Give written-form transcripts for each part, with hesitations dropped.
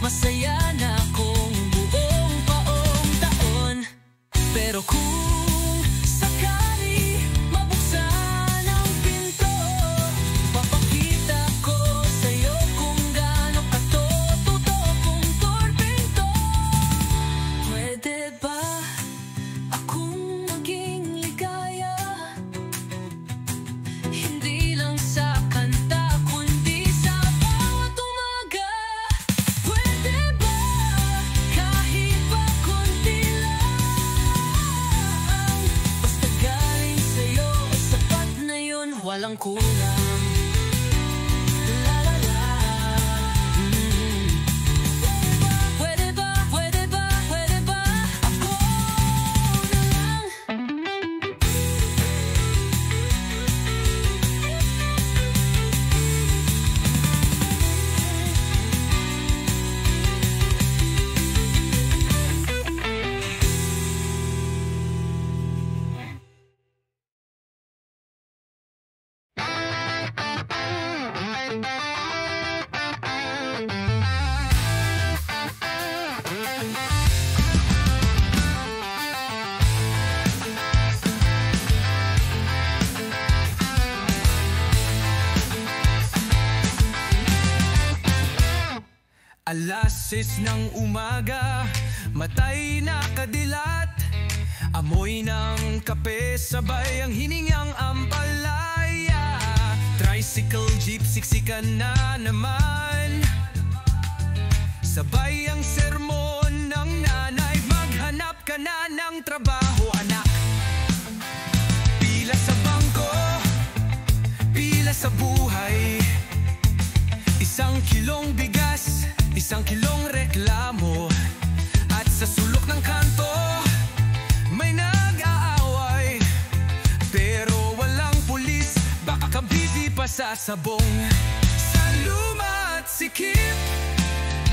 masaya na kung buong paong taon. Pero kung sakali mabuksan ang pinto, papakita ko sa'yo kung gaano katotoo kung torpento. Pwede ba akong maging ligaya? Hindi lang sa kanta kundi sa bawat umaga. Pwede ba kahit pa konti lang? Basta galing sa'yo, sapat na yun, walang kulang. La la la. Pwede ba, pwede ba, pwede ba ako na lang? Alas 6 ng umaga, matay nakadilat. Amoy ng kape, sabay ang hiningang ampalaya. Tricycle, jeep, siksikan na naman. Sabay ang sermon ng nanay, maghanap ka na ng trabaho, anak. Pila sa bangko, pila sa buhay. 1 kilong bigas, 1 kilong reklamo. At sa sulok ng kanto, may nag-aaway. Pero walang pulis, baka kabiti pa sa sabong. Sa luma at sikip,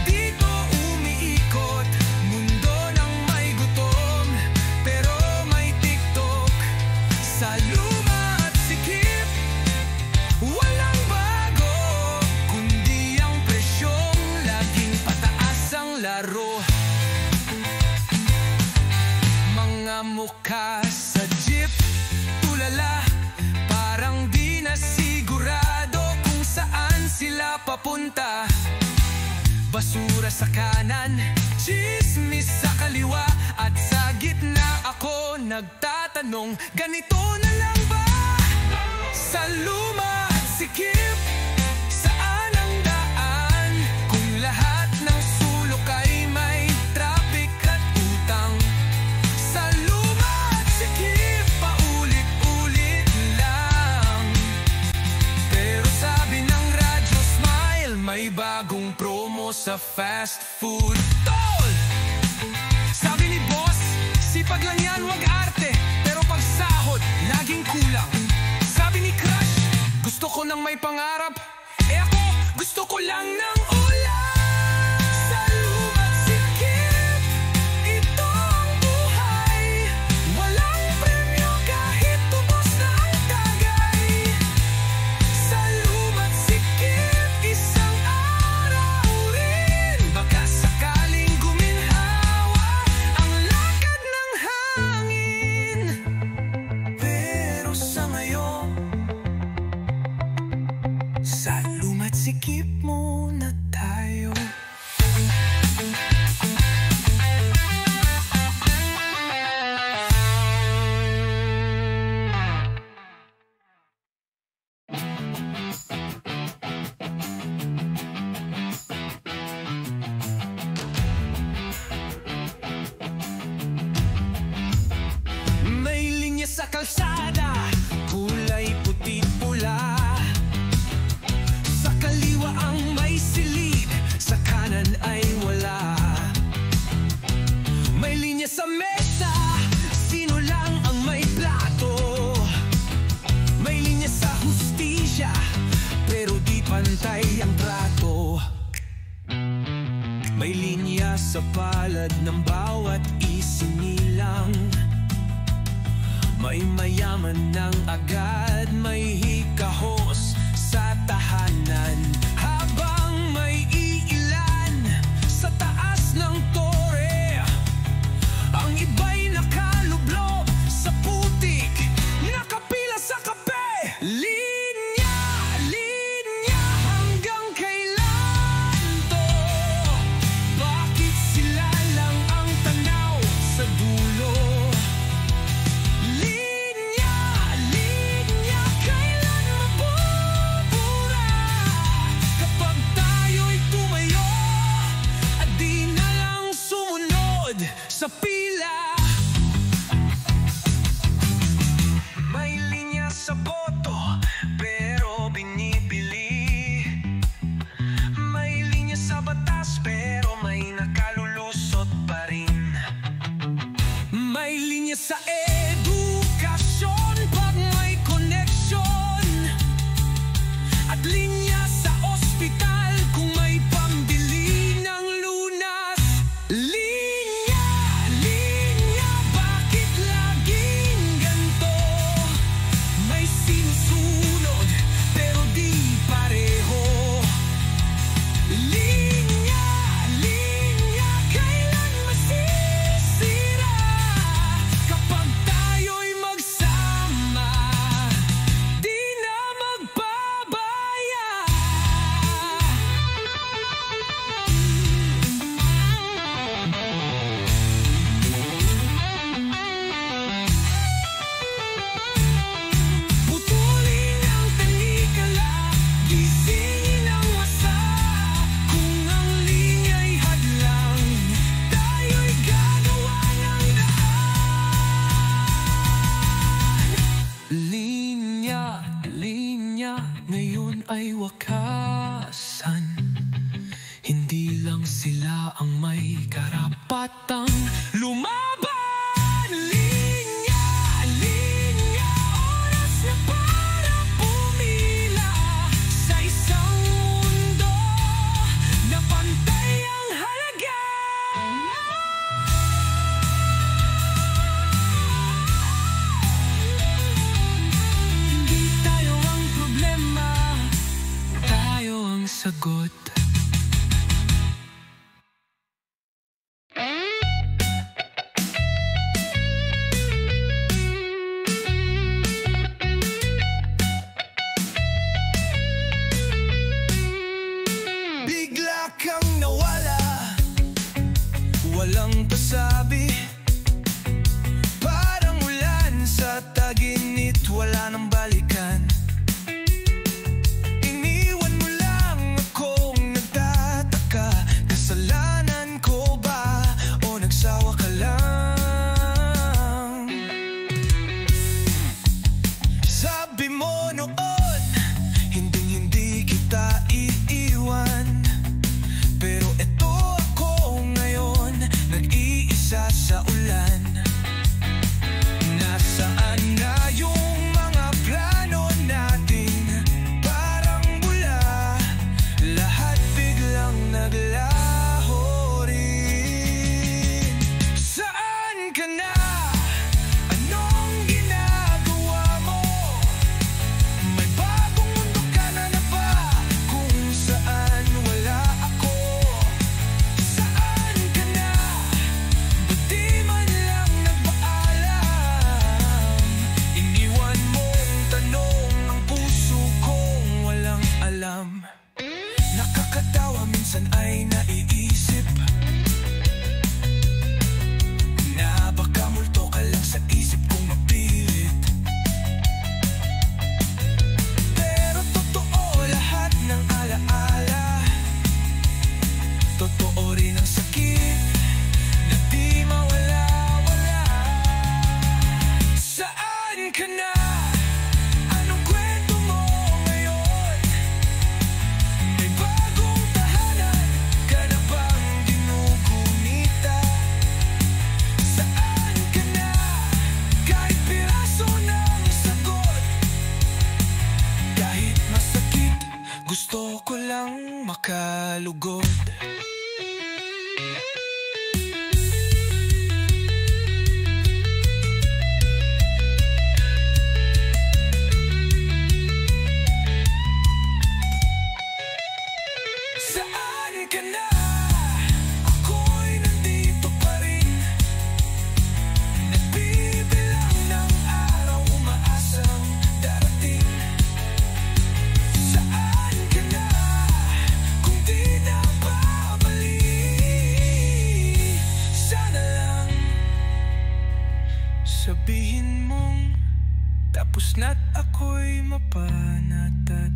dito umiikot. Mundo ng may gutom, pero may TikTok. Sa luma at sikip, walang bago, kundi ang presyong laging pataas ang laro. Mga mukha sa jeep, tulala, parang di na sigurado kung saan sila papunta. Basura sa kanan, chismis sa kaliwa, at sa gitna ako nagtatanong, ganito na lang ba? Sa luma at sikip, saan ang daan? Kung lahat ng sulok ay may traffic at utang. Sa luma at sikip, paulit-ulit lang. Pero sabi ng radyo Smile, may bagong promo sa fast food. Tol! Sabi ni boss, sipag lang yan, wag arte. Pero pag sahod, laging kulang. Sabi ni crush, gusto ko nang may pangarap. Ako, gusto ko lang ng ulan. Sa luma't sikip, ito ang buhay. Walang premyo kahit tubos na ang tagay. Sa luma't sikip, isang araw rin, baka sakaling guminhawa ang lakad ng hangin. Pero sa ngayon, sa luma't sikip muna tayo. May linya sa kalsada, kulay puti-pula. Sa kaliwa ang may silid, sa kanan ay wala. May linya sa mesa, sino lang ang may plato. May linya sa hustisya, pero di pantay ang trato. May linya sa palad ng bawat isinilang. May mayaman ng agad, may hikahos sa tahanan. Habang may iilan sa sila ang may karapatang lumaban. Linya, linya, oras na para pumila sa isang mundo na pantay ang halaga. Hindi tayo ang problema, tayo ang sagot. Bigla kang nawala, walang pasabi, parang ulan sa taginit, wala nang balikan. Iniwan mo lang akong nagtataka, kasalanan ko ba o nagsawa ka lang? Sabi mo noon, hindi kita iiwan, pero eto ako ngayon, nag-iisa sa ulan. Nasaan na yung mga plano natin? Parang bula, lahat biglang naglaho rin. Saan ka na? Anong ginagawa mo? May bagong mundo ka na ba? Kung saan wala ako? Saan ka na? Ba't di man lang nagpaalam? Iniwan mong tanong ang puso kong walang alam. Nakakatawa, minsan ay naiisip na baka multo ka lang sa isip kong mapilit. Pero totoo lahat ng alaala, totoo rin ang sakit na di mawala-wala. Saan ka na? Anong kwento mo ngayon? May bagong tahanan ka na bang ginugunita? Saan ka na? Kahit piraso ng sagot, kahit masakit, gusto ko lang makalugod. Saan ka na? Ako'y nandito pa rin, nagbibilang ng araw, umaasang darating. Saan ka na? Kung di na babalik, sana lang sabihin mong tapos na't ako'y mapanatag.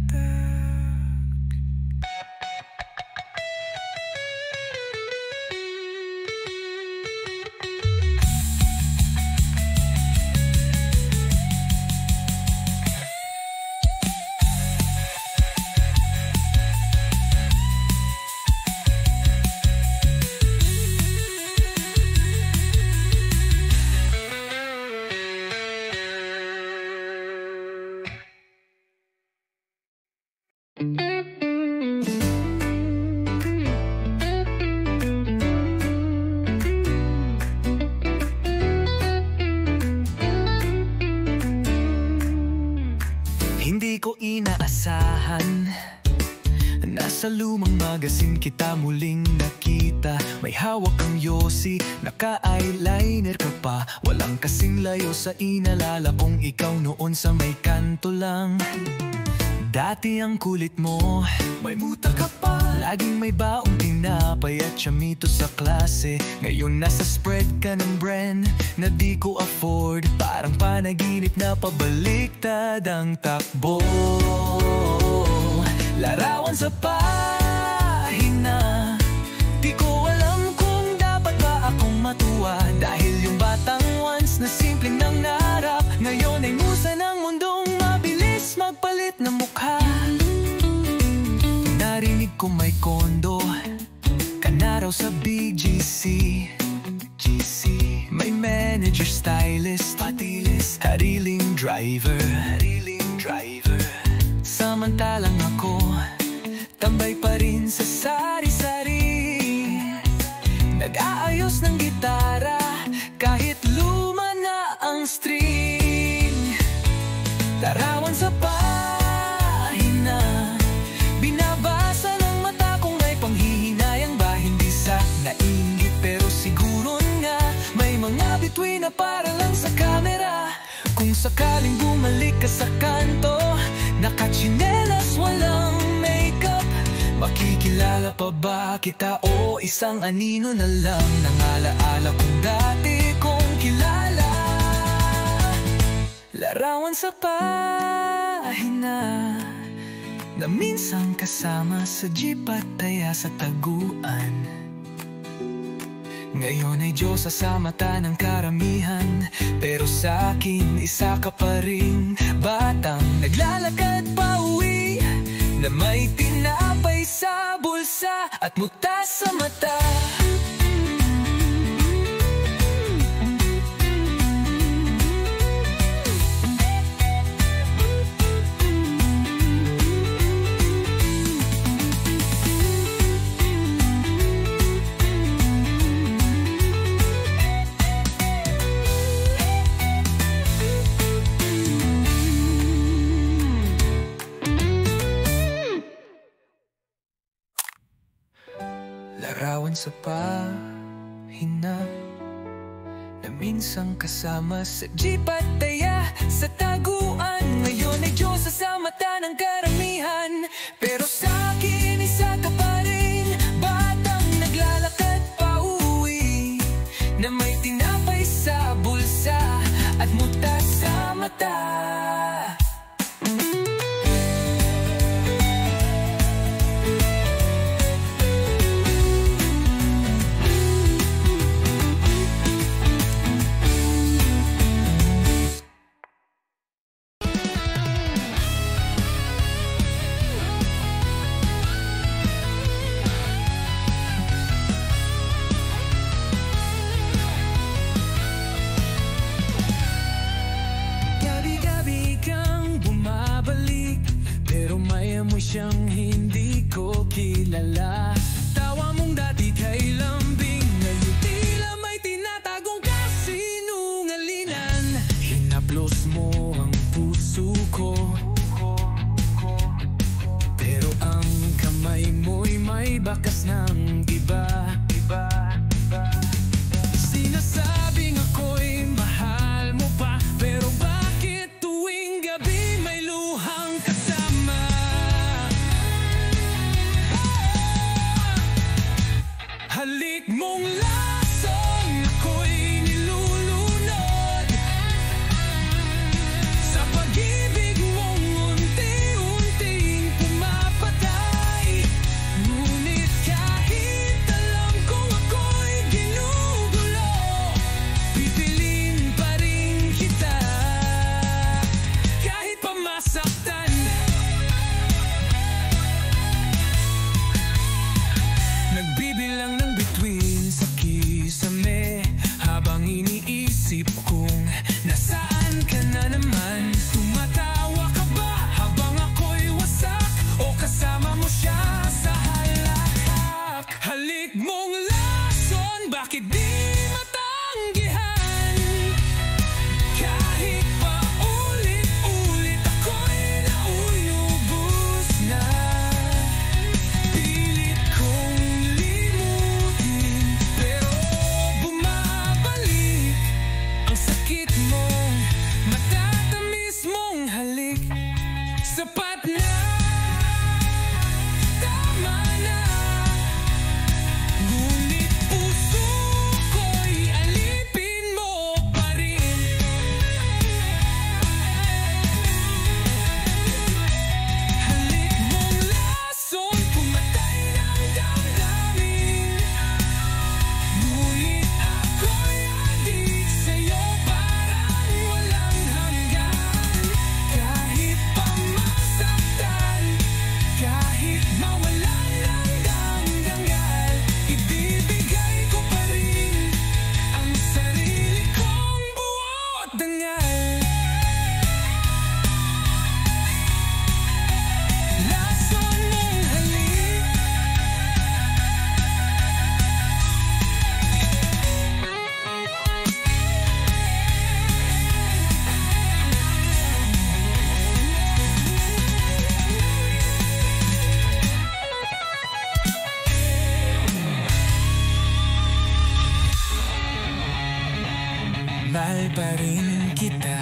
Hindi ko inaasahan, nasa lumang magasin kita muling nakita. May hawak kang yosi, naka-eyeliner ka pa, walang kasing layo sa inalala kong ikaw noon sa may kanto lang. Dati ang kulit mo, may muta ka pa, laging may baong tinapay at chamito sa klase. Ngayon nasa spread ka ng brand na di ko afford, parang panaginip na pabaliktad ang takbo. Larawan sa pahina, di ko alam kung dapat ba akong matuwa, dahil yung batang once na simpleng nang narap, ngayon ay musa ng mundong mabilis magpalit ng mukha. Narinig ko may kondo ka Dumaan na raw sa BGC. May manager, stylist, patilis, hariling driver. Samantalang ako, tambay pa rin sa sari-sari. Nag-aayos ng gitara, kahit luma na ang string. Larawan sa pahina, binabasa ng mata kung may panghihinayang ba. Hindi sa nainggit pero siguro nga may mga bituin na para lang sa camera. Kung sakaling bumalik ka sa kanto, nakatsinelas, walang makeup, makikilala pa ba kita o isang anino na lang ng alaala kung dati kong kilala? Larawan sa pahina na minsan kasama sa jeep at taya sa taguan. Ngayon ay Diyosa sa mata ng karamihan, pero sa akin isa ka pa ring batang naglalakad pa uwi, na may tinapay sa bulsa at muta sa mata. Larawan sa pahina na minsang kasama sa jeep at taya sa taguan. Ngayon ay Diyosa sa mata ng karamihan, pero sa akin isa ka pa rin batang naglalakad pa uwi, na may tinapay sa bulsa at muta sa mata. Siyang hindi ko kilala. Tawa mong dati kay lambing, ngayon tila may tinatagong kasinungalingan. Hinaplos mo ang puso ko, pero ang kamay mo'y may bakas ng iba. Sinasabing ako'y mahal mo pa, pero bakit tuwing gabi may luhang kasama? Halik mong lason, ako'y nilulunod sa pag-ibig mong unti-unting pumapatay. Ngunit kahit alam kong ako'y ginugulo, pipiliin pa rin kita kahit pa masaktan. Nagbibilang ng bituin sa kisame, habang iniisip kong nasaan ka na naman. Tumatawa ka ba habang ako'y wasak, o kasama mo siya sa halakhak? Halik mong lason, bakit di matanggihan? Kahit pa ulit-ulit ako'y nauyubos na. Pilit kong pero bumabalik ang sakit mo, matatamis mong halik. Sapat na, tama na. pa rin kita.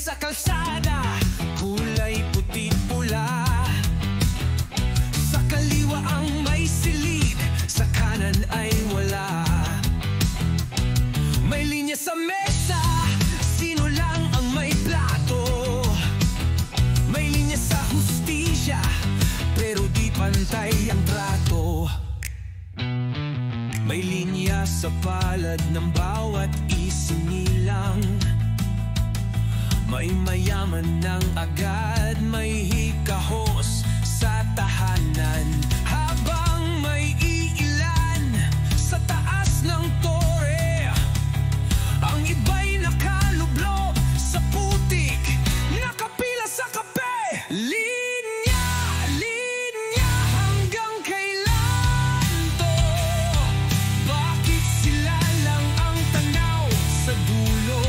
Sa kalsada, kulay puti pula. Sa kaliwa ang may silid, sa kanan ay wala. May linya sa mesa, sino lang ang may plato. May linya sa hustisya, pero di pantay ang trato. May linya sa palad ng bawat isinilang. May mayaman ng agad, may hikahos sa tahanan. Habang may iilan sa taas ng tore, ang iba'y nakalublob sa putik, nakapila sa kape. Linya, linya, hanggang kailan to? Bakit sila lang ang tanaw sa dulo?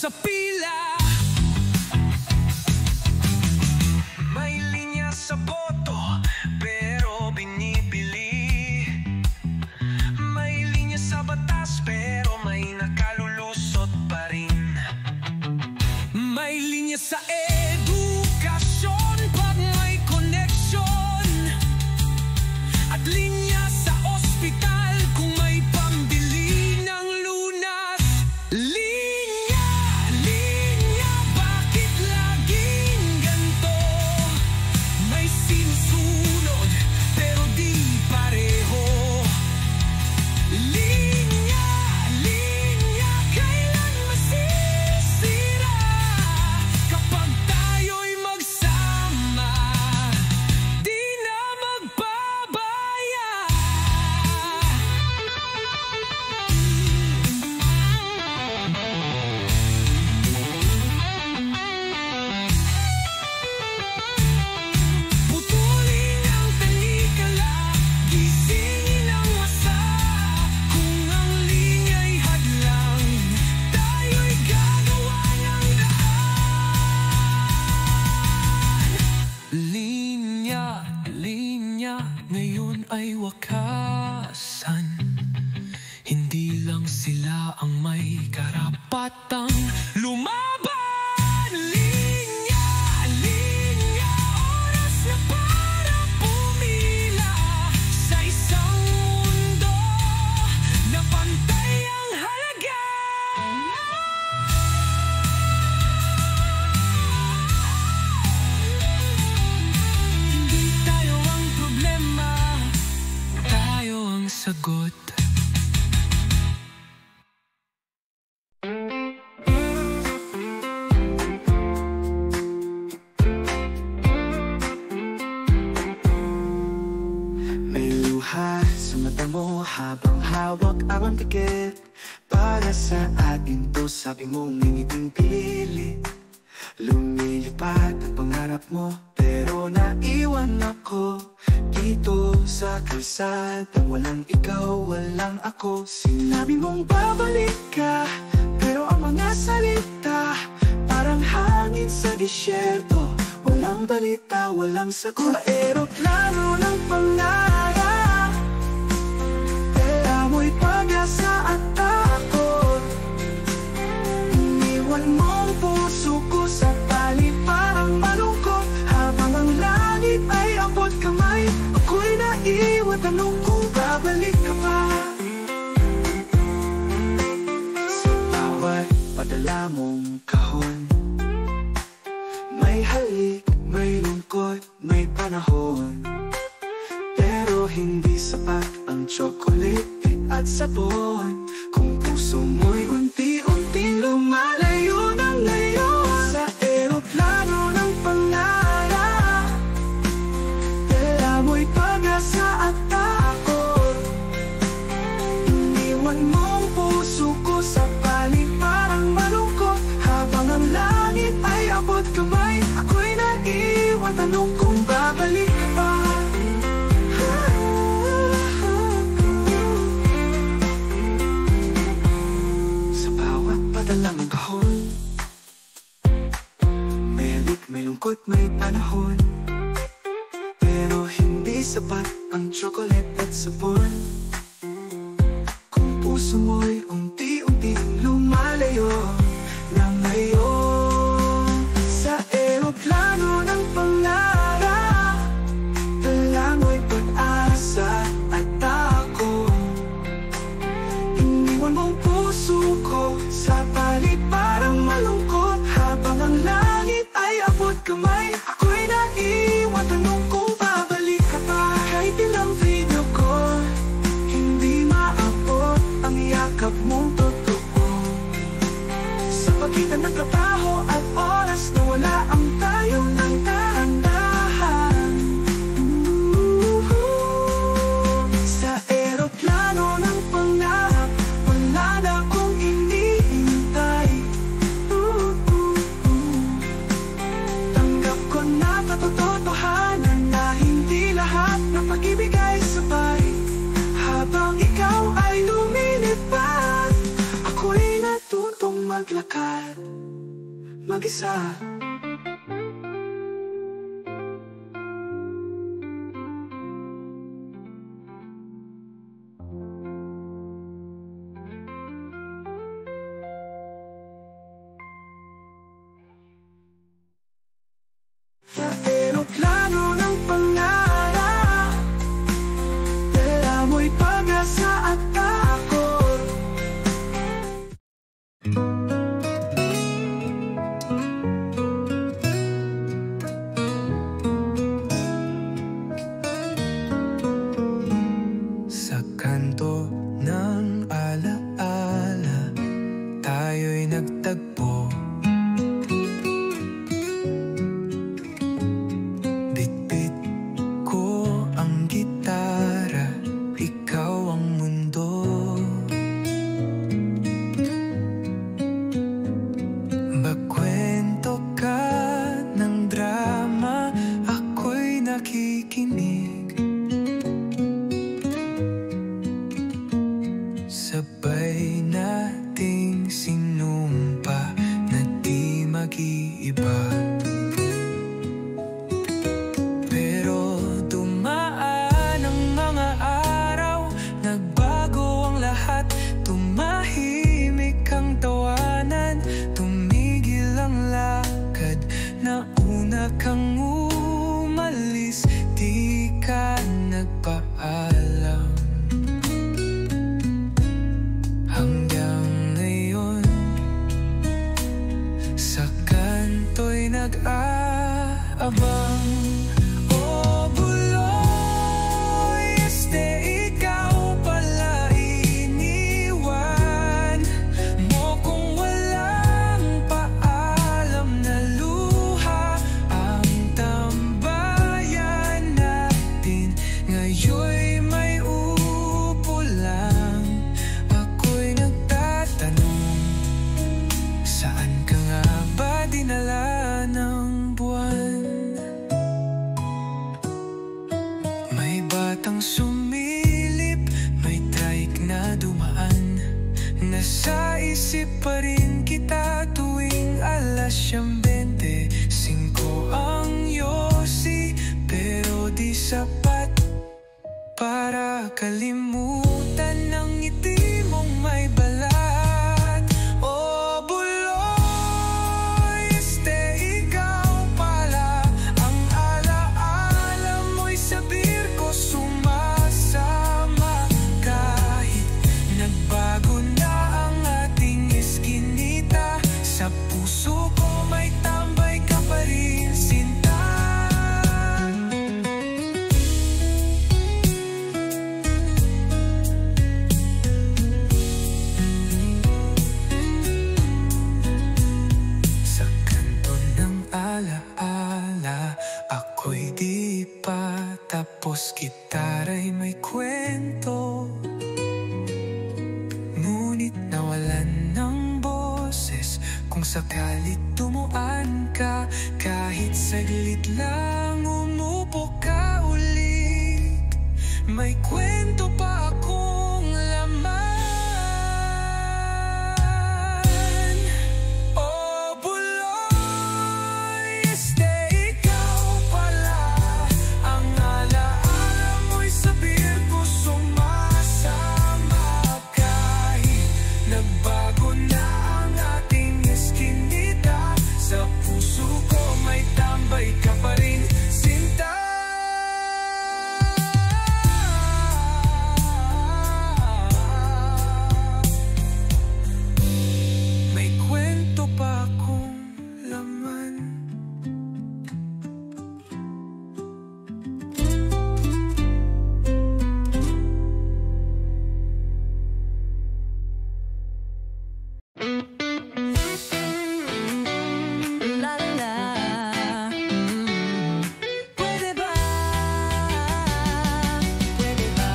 Sa pila, may linya sa boto, pero binibili. May linya sa batas, pero may nakalulusot pa rin. May linya sa edukasyon pag may koneksyon, at linya sa ospital kung may pambili ng lunas. Ngayon ay wakasan. Hindi lang sila ang may karapatang lumaban. Linya, linya, oras na para pumila sa isang mundo na pantay ang halaga. Hindi tayo ang problema, tayo ang sagot. May luha sa mata mo habang hawak ang tiket. Para sa atin to, sabi mo ngiting pilit. Lumilipad ang pangarap mo, pero naiwan ako dito sa kalsada. Walang ikaw, walang ako. Sinabi mong babalik ka, pero ang mga salita parang hangin sa disyerto. Walang balita, walang sagot. Aeroplano ng pangarap, pero mo'y pag-asa at takot. Iniwan mong puso ko sa tali parang malungkot. Habang ang langit ay abot kamay, ako'y naiwan, tanong kung babalik ka pa. panahon. Pero hindi sapat ang tsokolate at sabon kung puso mo'y unti-unting lumalayo ng layo sa eroplano ng pangarap. Dala mo'y pag-asa at takot. Iniwan mong puso ko sa panig parang malungkot. Habang ang langit ay abot kamay, ako'y naiwan, tanong kung babalik ka pa. Sa bawat padala ng kahon, may alik, may lungkot, may panahon. Pero hindi sapat ang chocolate at sabon kung puso mo'y unti-unting lumalayo ng ngayon sa eroplano ng pangarap. Dala mo'y pag-asa at takot. Iniwan mong puso ko sa palig parang malungkot. Habang ang langit ay abot kamay, ako'y naiwan, tanong kung babalik ka pa. Kahit ilang video ko, hindi maabot ang yakap mong totoo. Sa pagitan ng trabaho at oras na wala ang tayo ng dahan-dahan. Sa eroplano ng pangarap, wala na akong iniintay. Tanggap ko na katotohanan na hindi lahat ng pag-ibig ay sabay. Habang ikaw ay lumilipad, ako'y natutong maglakad mag-isa. Sa eroplano ng pangarap, dala mo'y pag-asa at takot. Sa kanto ng alaala, tayo'y nagtagpo. Bitbit ko ang gitara, ikaw ang mundo. Magkwento ka ng drama, ako'y nakikinig. Sabay nating sinumpa na di mag-iiba. Pero dumaan ang mga araw, nagbago ang lahat. Tumahimik ang tawanan, tumigil ang lakad. Nauna kang umalis, di ka nagpaalam. Hanggang ngayon, sa kanto'y nag-aabang. Oh, buloy, ikaw pala iniwan mo kung walang paalam na luha. Ang tambayan natin ngayon'y may upo lang. Ako'y nagtatanong, saan ka nga ba dinala ng buwan? May batang sumilip, may trike na dumaan. Nasa isip pa rin kita tuwing 5:25 ang yosi. Pero di sapat para kalimutan ang ngiti mong may balat. Oh, buloy, ikaw pala ang alaala mo'y sabir ko sumasama. Kahit nagbago na ang ating iskinita, sa puso ko may tambay ka pa rin, sinta. Ako'y di pa tapos, gitara'y may kwento, ngunit nawalan ng boses. Kung sakalit tumuan ka, kahit saglit lang umupo ka ulit, may kwento pa akong laman. Oh buloy, ikaw pala ang alaala mo'y sa birko sumasama. Kahit nagbago na ang ating eskinita, sa puso ko may tambay ka pa rin, sinta. May kwento pa akong laman. La la la. Pwede ba? Pwede ba?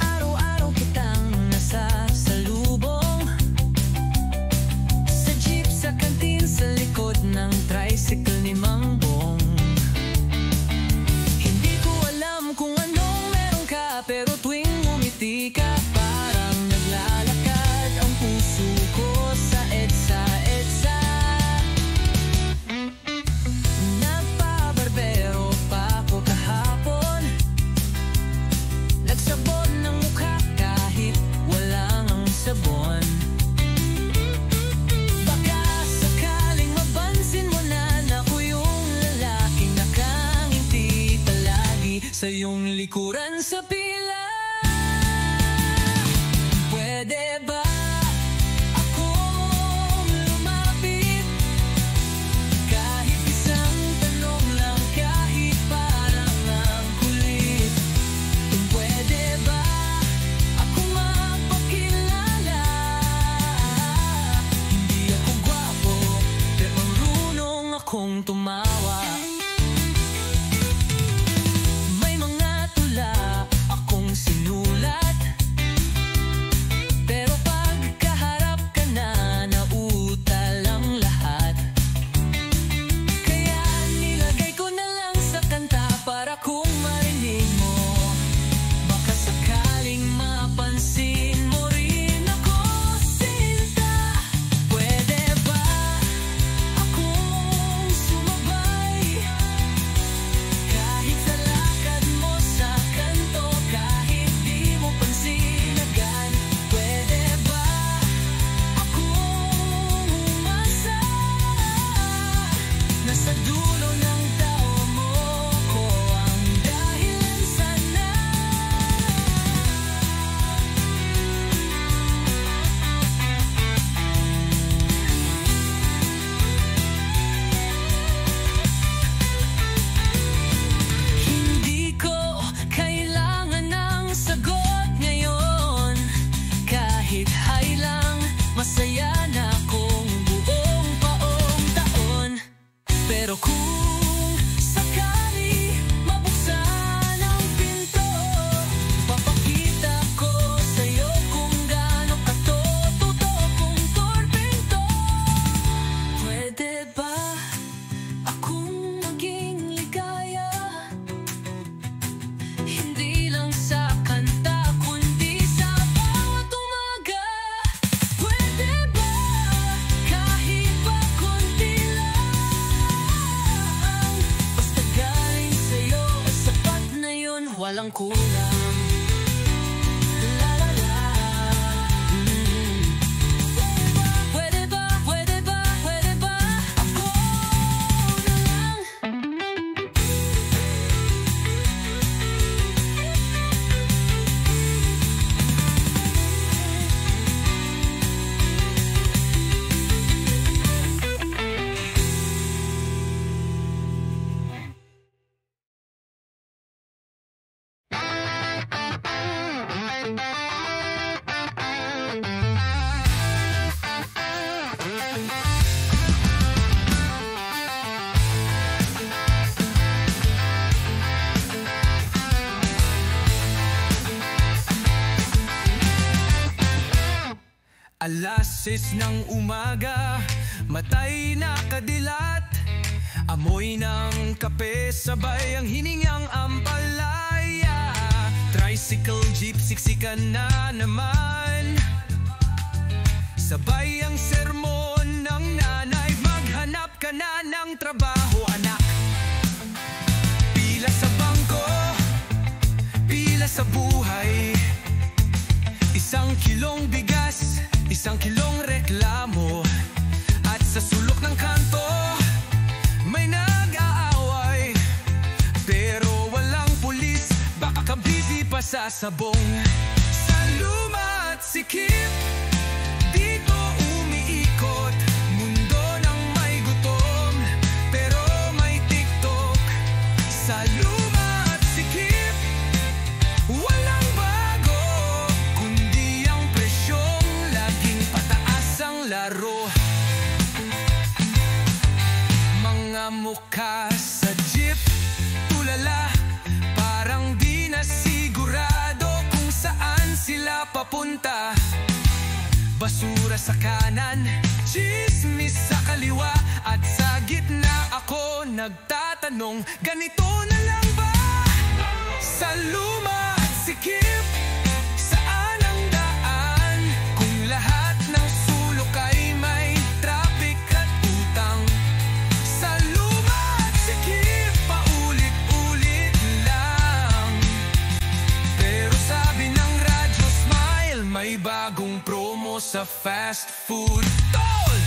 Araw-araw kitang nasasalubong, sa jeep, sa kantin, sa likod ng tricycle ni Mang Bong. Hindi ko alam kung anong meron ka, pero tuwing ngumiti ka, parang naglalakad ang puso ko sa EDSA. Nagpabarbero pa ako kahapon, nagsabon ng mukha kahit walang ang sabon. Baka sakaling mapansin mo na ako yung lalaking nakangiti palagi sa iyong likuran sa pila. Pwede ba akong lumapit? Kahit isang tanong lang, kahit parang ang kulit. Pwede ba akong mapakilala? Hindi ako gwapo, pero marunong akong tumawa. May mga tula akong sinulat, pero pagkaharap ka na, nauutal ang lahat. Kaya nilagay ko na lang sa kanta para kung marinig mo, baka sakaling mapansin mo rin ako, sinta. Pwede ba akong sumabay? Kahit sa lakad mo sa kanto, kahit di mo pansin agad. Pwede ba akong umasa? Nasa dulo ng tawa mo ko ang dahilan sana. Hindi ko kailangan ng sagot ngayon, kahit hay lang, masaya na akong buong paong taon. Pero kung sakali mabuksan ang pinto, papakita ko sa'yo kung gaano katotoo kong torpento. Pwede ba akong maging ligaya? Hindi lang sa kanta, kundi sa bawat umaga. Pwede ba kahit pa konti lang? Basta galing sa'yo, sapat na yun, walang kulang. La la la. Pwede ba, pwede ba, pwede ba ako na lang? Alasis ng umaga, matay na kadilat, amoy ng kape, sabay ang hiningang ampalaya. Tricycle, jeep, siksikan na naman, sabay ang sermon ng nanay. Maghanap ka na ng trabaho, anak. Pila sa bangko, pila sa buhay. 1 kilong bigas, 1 kilong reklamo. At sa sulok ng kanto, may nag-aaway. Pero walang pulis, baka busy pa sa sabong. Sa luma at sikip, dito umiikot. Mundo ng may gutom, pero may TikTok. Sa luma at sikip, walang bago, kundi ang presyong laging pataas ang laro. Mga mukha sa jeep, tulala, parang di na sigurado kung saan sila papunta. Basura sa kanan, chismis sa kaliwa, at sa gitna ako nagtatanong, ganito na lang ba? Sa luma at sikip, saan ang daan? Kung lahat ng sulok ay may traffic at utang. Sa luma at sikip, paulit-ulit lang. Pero sabi ng radyo smile, may bagong promo sa fast food. Tol!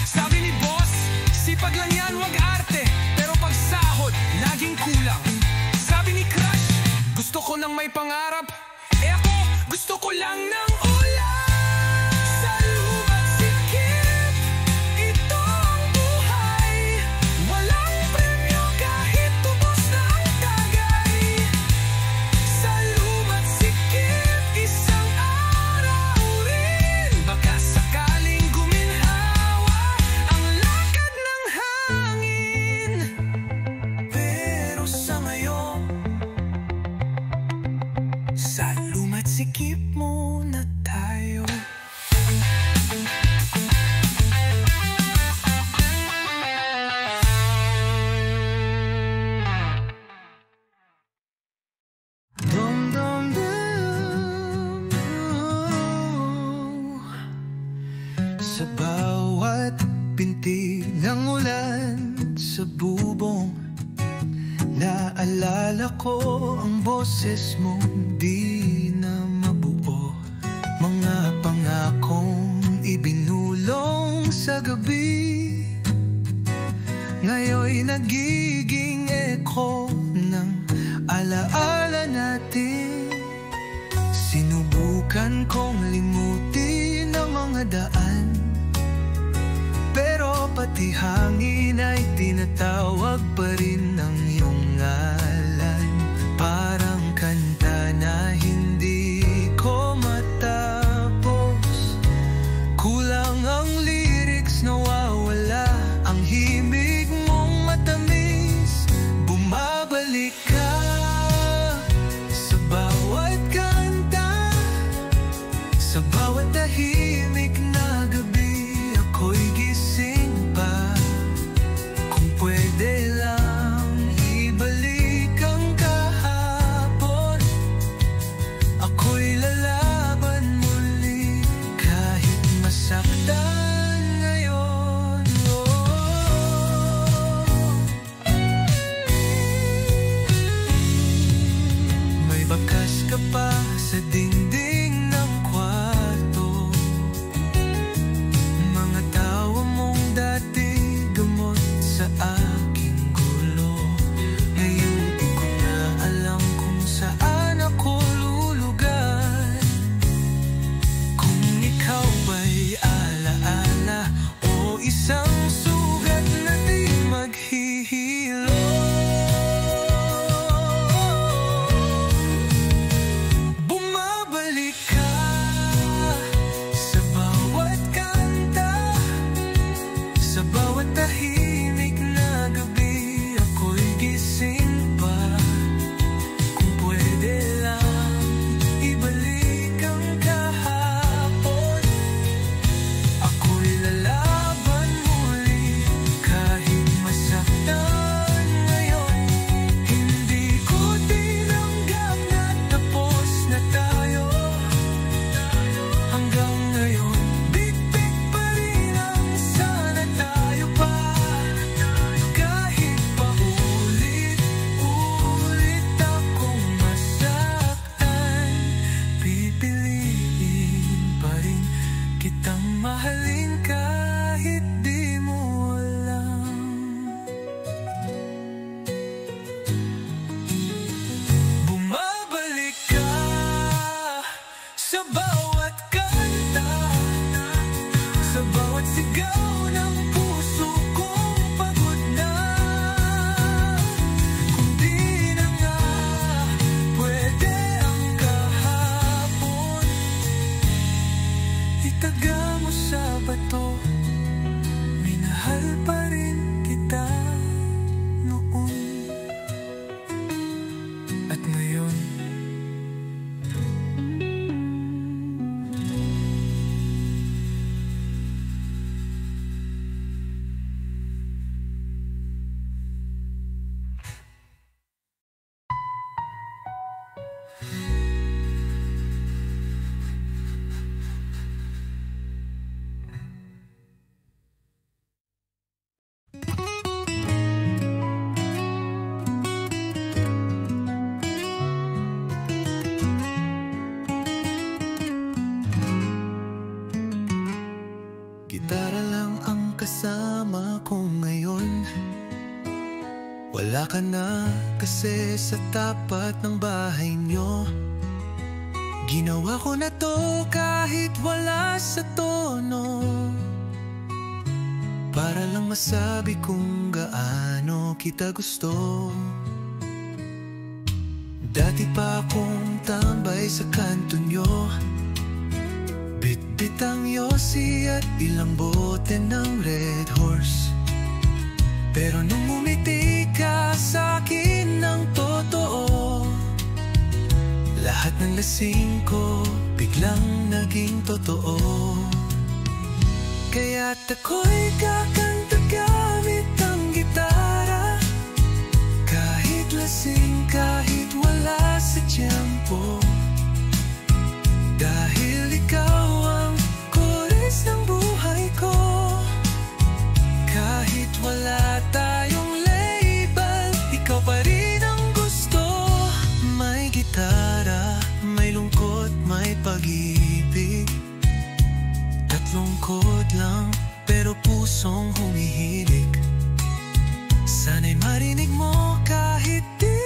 Sabi ni boss, sipag lang yan, wag arte. Pero pag sahod, laging kulang. Sabi ni crush, gusto ko nang may pangarap. Ako, gusto ko lang ng ulan. Sa luma't sikip, ito ang buhay. Walang premyo kahit tubos na ang tagay. Sa luma't sikip, isang araw rin, baka sakaling guminhawa ang lakad ng hangin. Pero sa ngayon, sa luma't sikip muna tayo. Dum dum dum. Sa bawat binti ng ulan sa bubong, naalala ko ang boses mong di na mabuo. Mga pangakong ibinulong sa gabi, ngayon'y nagiging echo ng alaala natin. Sinubukan kong limutin ang mga daan, pero pati hangin ay tinatawag pa rin ang iyong ngalan. Parang kanta na hindi ko matapos, kulang ang lyrics, nawawala ang himig mong matamis. Bumabalik ka sa bawat kanta, sa bawat tahimik na gabi. Ako'y gising pa, kung pwede lang Wala ka na kasi sa tapat ng bahay nyo. Ginawa ko na to kahit wala sa tono, para lang masabi kung gaano kita gusto. Dati pa akong tambay sa kanto nyo, bitbit ang yosi at ilang bote ng Red Horse. Pero nung umiti ka sa'kin ng totoo, lahat ng lasing ko biglang naging totoo. Kaya't ako'y kakanta gamit ang gitara, kahit lasing, kahit wala sa tiyempo. Dahil ikaw ang kores ng buhay ko, kahit wala tayong label, ikaw pa rin ang gusto. May gitara, may lungkot, may pag-ibig. Tatlong chord lang, pero pusong humihilig. Sana'y marinig mo kahit di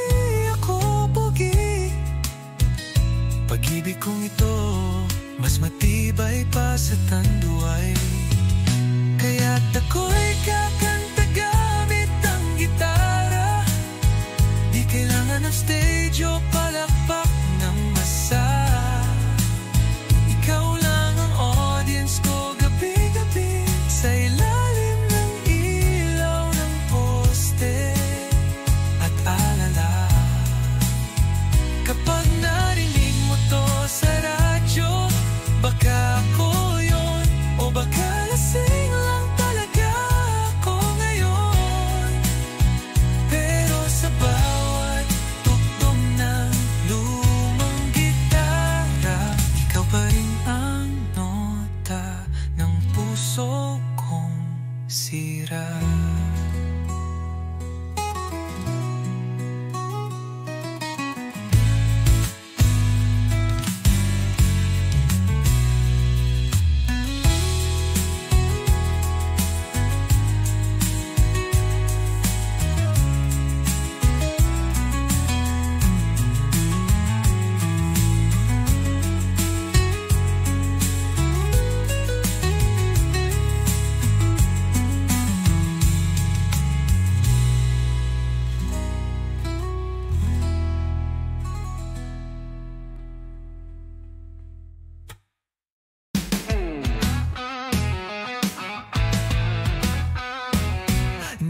ako pogi. Pag-ibig kong ito, mas matibay pa sa tanduay. Kaya't ako'y kakanta gamit ang gitara, di kailangan ng stage o palakpak ng masa. Ikaw lang ang audience ko gabi-gabi, sa ilalim ng ilaw ng poste at alala. Kapag narinig mo to sa radyo, baka ako yun, o baka lasing lang talaga ako ngayon. Pero sa bawat tugtog ng lumang gitara, ikaw pa rin ang nota ng puso kong sira.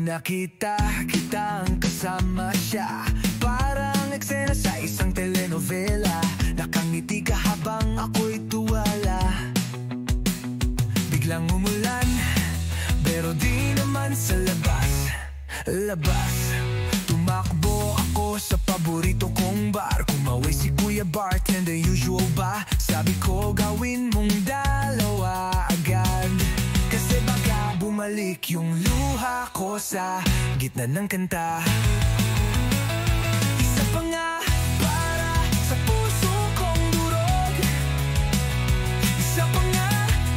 Nakita kitang kasama siya, parang eksena sa isang telenovela. Nakangiti ka habang ako'y tuwala. Biglang umulan, pero di naman sa labas. Tumakbo ako sa paborito kong bar, kumaway si Kuya Bartender, usual ba? Sabi ko gawin mong dalawa agad, kasi baka bumalik yung luha ko sa gitna ng kanta. Isa pa nga para sa puso kong durog, isa pa nga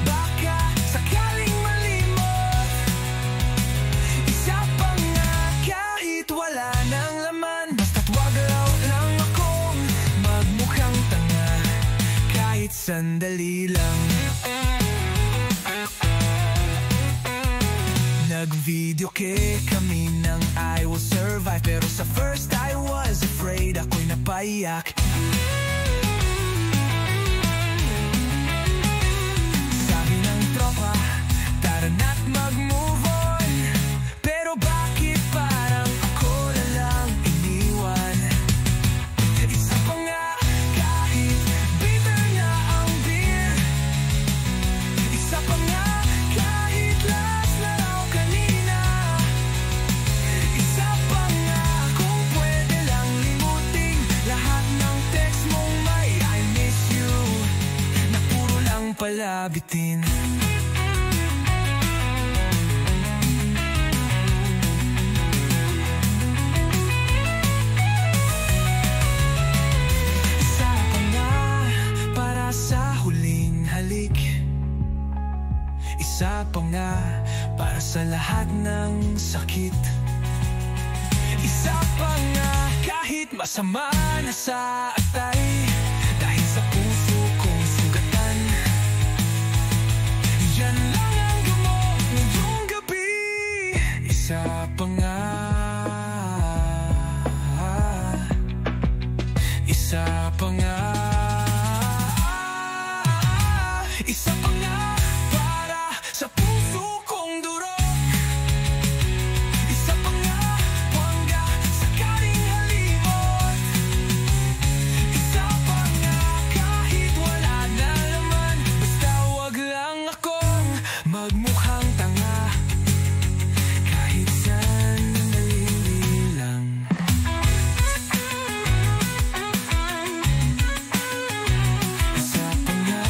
baka sakaling malimot, isa pa nga kahit wala nang laman, basta't wag lang akong magmukhang tanga kahit sandali lang. Nag-video kami ng I Will Survive, pero sa first I was afraid, ako'y napaiyak. Sabi ng tropa, tara na't mag-move on, pero bakit parang ako na lang iniwan? Isa pa nga kahit bitter na ang beer, isa pa nga kahit last na raw kanina, isa pa nga kung pwede lang limutin lahat ng text mong may I miss you, na puro lang pala bitin. Isa pa nga para sa huling halik, isa pa nga para sa lahat ng sakit, masama na sa atay, dahil sa puso kong sugatan. Yan lang ang gamot ngayong gabi. Isa pa nga, isa pa nga, isa pa nga para sa puso kong durog. Isa pa nga wangga sa karing halimot. Isa pa nga kahit wala na laman, basta wag lang akong magmukhang tanga kahit saan nalilang. Isa pa nga.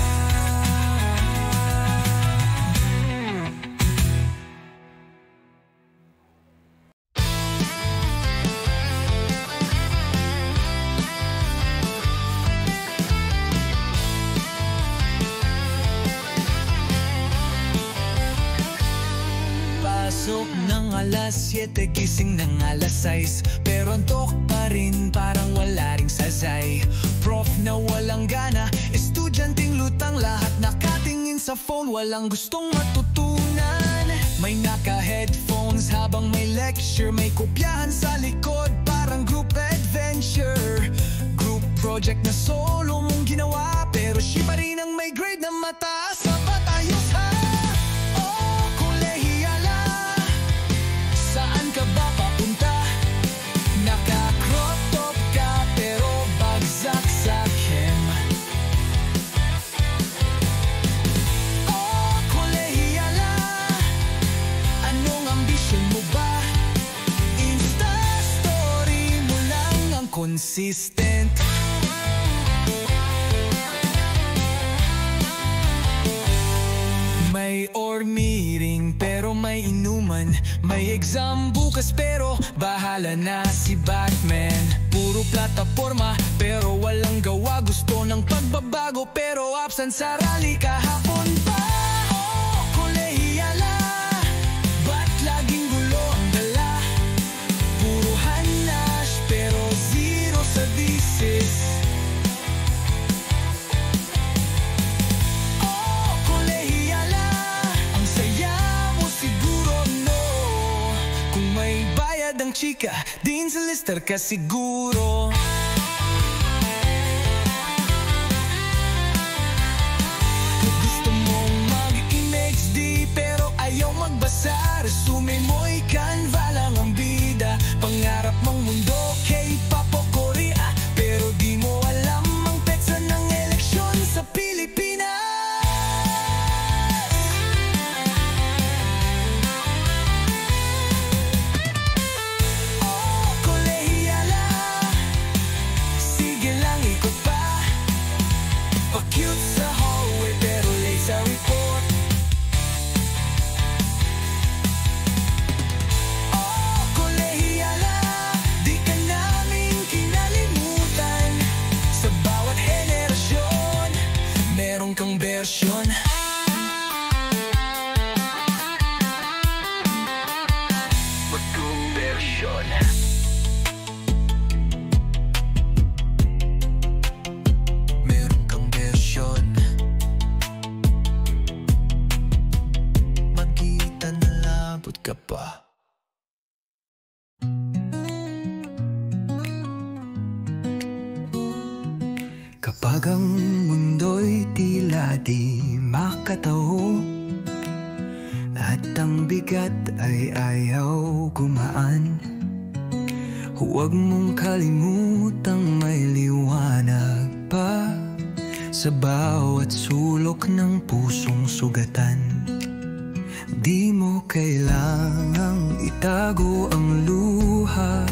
Pasok ng alas 7, gising ng alas 6, pero antok pa rin, parang wala ring sasay. Prof na walang gana, estudyanteng lutang, lahat nakatingin sa phone, walang gustong matutunan. May naka-headphones habang may lecture, may kopyahan sa likod, parang group adventure. Group project na solo mong ginawa, pero siya pa rin ang may grade na mataas. Sapat ayos ha? Oh, kolehiyala, saan ka ba papunta? Naka-crop top ka pero bagsak sa chem. Oh, kolehiyala, anong ambisyon mo ba? Insta story mo lang ang consistent. May org meeting pero may inuman, may exam bukas pero bahala na si Batman. Puro plataforma pero walang gawa, gusto ng pagbabago pero absent sa rally kahapon pa. Oh, kolehiyala, ba't laging gulo ang dala? Puro hanash pero zero sa thesis. Oh, kolehiyala, ang saya mo siguro, no? Kung may bayad ang chika, din sa lister ka siguro. Gusto mong mag-image di pero ayaw magbasa, resume mo'y Canva lang ang bida. Pangarap mong mundo, K-pop o Korea, pero di mo alam ang petsa ng eleksyon sa Pilipinas. Oh, kolehiyala, sige lang ikot pa, pa-cute sa hallway pero late sa report. Oh, kolehiyala, di ka namin kinalimutan. Sa bawat henerasyon, meron kang bersyon. Bagong bersyon. Meron kang bersyon. Magkita na labot ka pa. Kapag ang mundo'y tila di makataho at ang bigat ay ayaw gumaan, huwag mong kalimutang may liwanag pa sa bawat sulok ng pusong sugatan. Di mo kailangang itago ang luha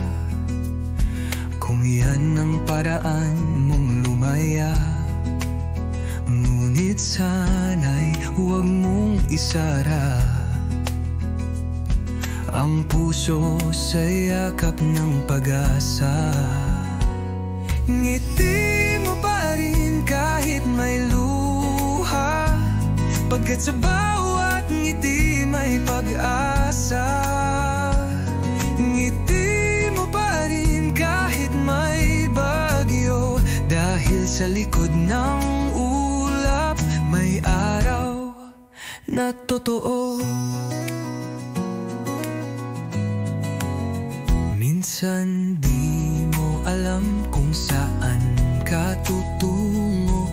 kung yan ang paraan mong lumaya. Ngunit sana'y huwag mong isara ang puso sa yakap ng pag-asa. Ngiti mo pa rin kahit may luha, pagkat sa bawat ngiti may pag-asa. Ngiti mo pa rin kahit may Sa likod ng ulap may araw na totoo. Minsan di mo alam kung saan ka tutungo.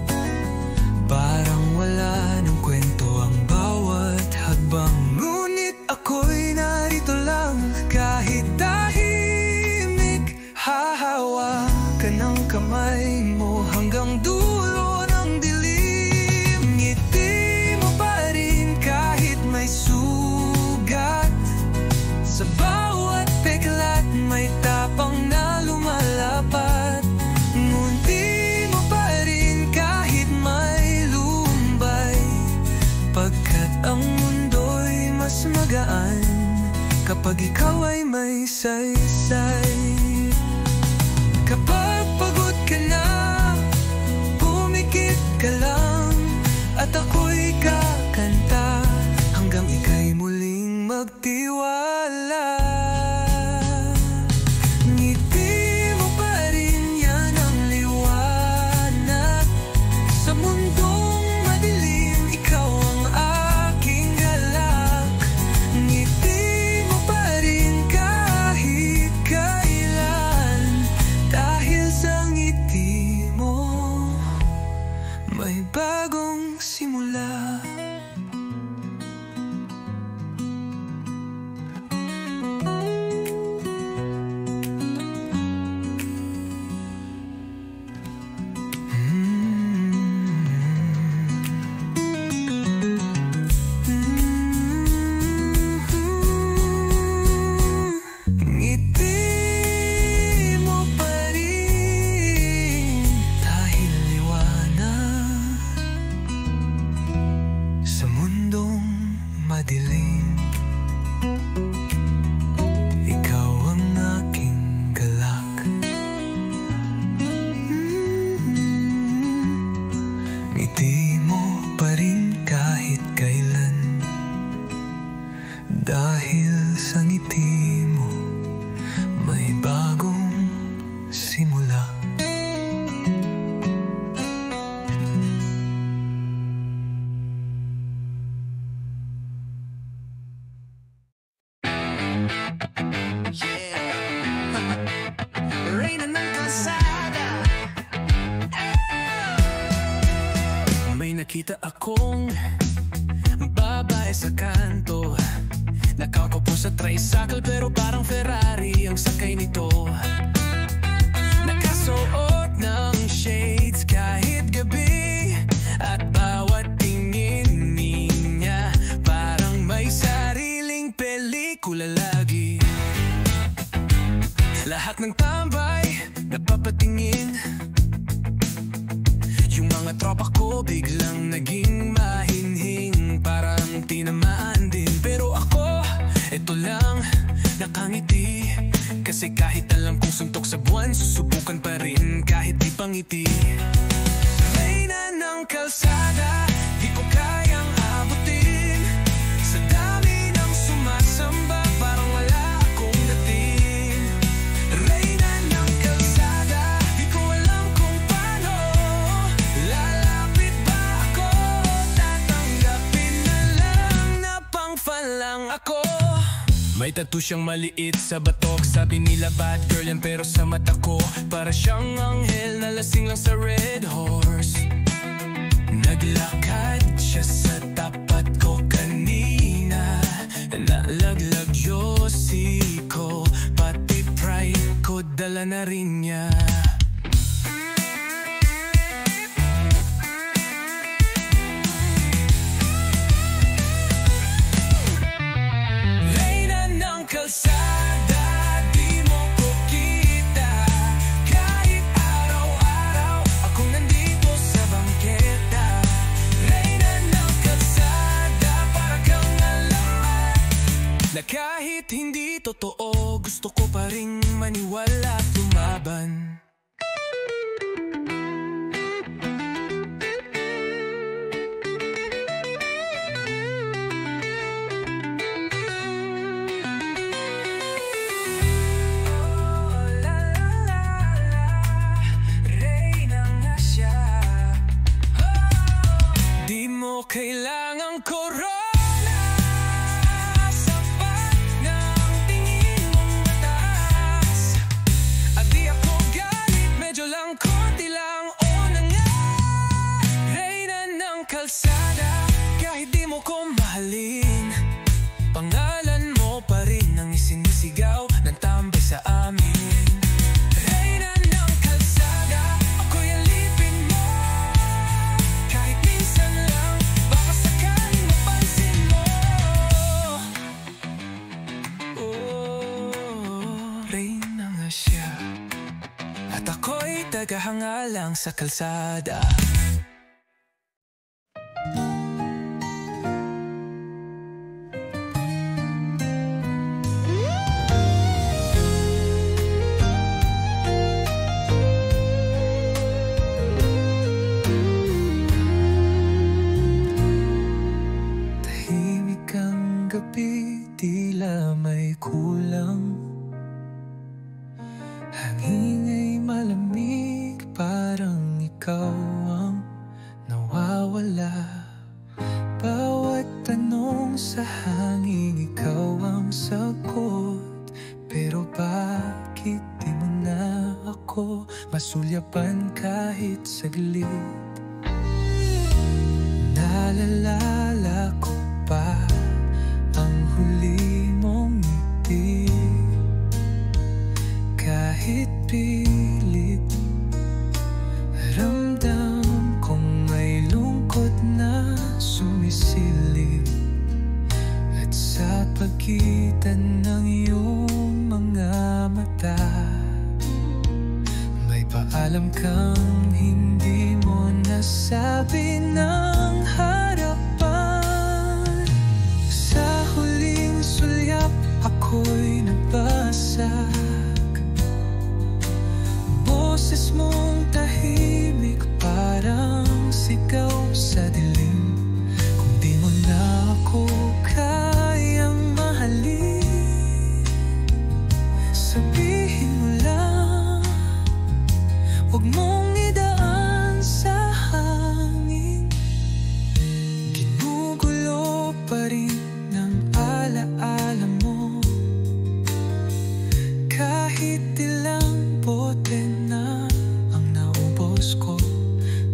Parang wala ng kwento ang bawat hakbang. Ngunit ako'y narito lang kahit tahimik. Hahawakan ng kamay mo hanggang dulo ng dilim. Ngiti mo pa rin kahit may sugat. Sa bawat peklat may tapang na lumalapat. Ngunti mo pa rin kahit may lumbay. Pagkat ang mundo'y mas magaan kapag ikaw ay may saysay. Kapag pagod ka na, pumikit ka lang, at ako'y kakanta hanggang ika'y muling magtiwala. Ngiti mo pa rin, yan ang liwanag. Sa mundong madilim, ikaw ang aking galak. Ngiti mo pa rin kahit kailan. Dahil sa ngiti mo, may bagong simula. Ngiti mo pa rin kahit kailan. Dahil sa ngiti mo, may bagong simula. Reyna ng kalsada. May nakita akong babae sa kanto, nakaupo sa tricycle pero parang Ferrari ang sakay nito. Nakasuot ng shades kahit gabi, at bawat tingin niya parang may sariling pelikula lagi. Lahat ng tambay napapatingin. Yung mga tropa ko biglang naging mahinhing, parang tinamaan din. Pero ako, eto lang, nakangiti. Kasi kahit alam kong suntok sa buwan, susubukan pa rin kahit di pangiti. Reyna ng kalsada, di ko kayang abutin. Sa dami ng sumasamba, parang wala akong dating. Reyna ng kalsada, di ko alam kung paano. Lalapit ba ako? Tatanggapin na lang na pang-fan lang ako. May tattoo siyang maliit sa batok. Sabi nila bad girl yan, pero sa mata ko para siyang anghel na lasing lang sa red horse. Naglakad siya sa tapat ko kanina. Nalaglag yosi ko, pati pride ko dala na rin niya. Kalsada, di mo ko kita. Kahit araw-araw akong nandito sa bangketa. Reyna ng kalsada, para kang alamat. Na kahit hindi totoo, gusto ko pa ring maniwala at lumaban. Reyna nga siya. tagahangalang sa kalsada. Tahimik ang gabi, tila may kulang. Hangin ay malamig, parang ikaw ang nawawala. Bawat tanong sa hangin, ikaw ang sagot. Pero bakit di mo na ako masulyapan kahit saglit? Naalala ko pa ang huli mong ngiti. Kahit pilit, ramdam kong may lungkot na sumisilip. At sa pagitan ng iyong mga mata, may paalam kang hindi mo nasabi ng harapan. Sa huling sulyap, ako'y nabasag. Boses mong tahimik, parang sigaw sa dilim. Kung di mo na ako kayang mahalin, sabihin mo lang, huwag mong idaan sa hangin. Ginugulo pa rin ng alaala mo, kahit ilang bote na ang naubos ko.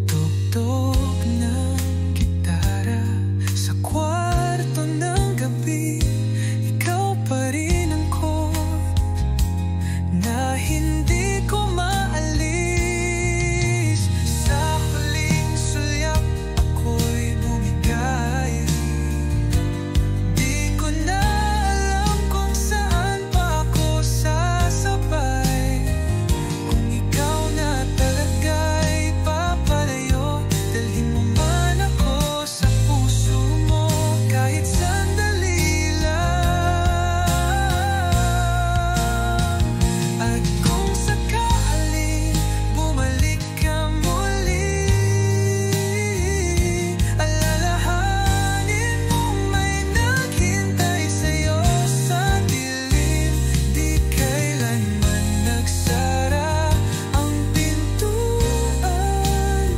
Tugtog ng gitara sa kwarto ng gabi, ikaw pa rin ang chord na hindi ko maalis. Sa huling sulyap, ako'y bumigay. Di ko na alam kung saan pa ako sasabay. Kung ikaw na talaga'y papalayo, dalhin mo man ako sa puso mo, kahit sandali lang. At kung sakaling bumalik ka muli, alalahanin mong may naghintay sa'yo sa dilim. Di kailanman nagsara ang pintuan.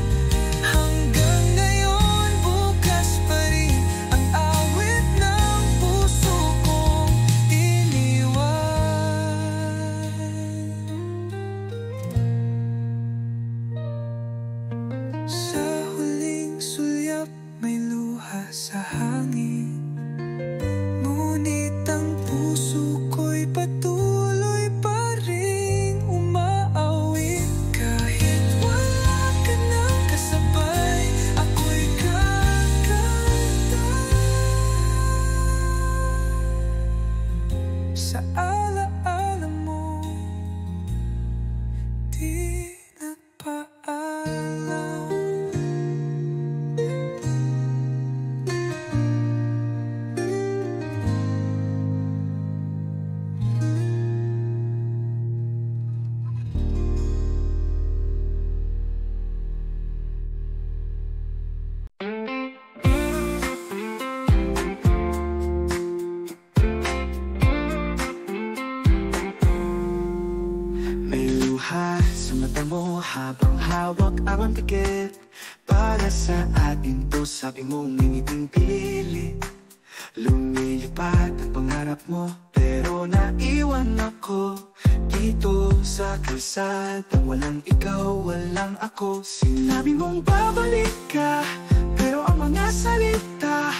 Hanggang ngayon, bukas pa rin ang awit ng puso kong iniwan. Sa huling sulyap, may luha sa hangin. Ngunit ang puso ko'y patuloy pa rin umaawit. Kahit wala ka nang kasabay, ako'y gaganda. Sa alaala mo, di nagpaalam. May luha sa mata mo habang hawak ang tiket. Para sa atin to, sabi mong ngingiting pili. Lumilipad ang pangarap mo, pero naiwan ako dito sa kalsada. Walang ikaw, walang ako. Sinabi mong babalik ka, pero ang mga salita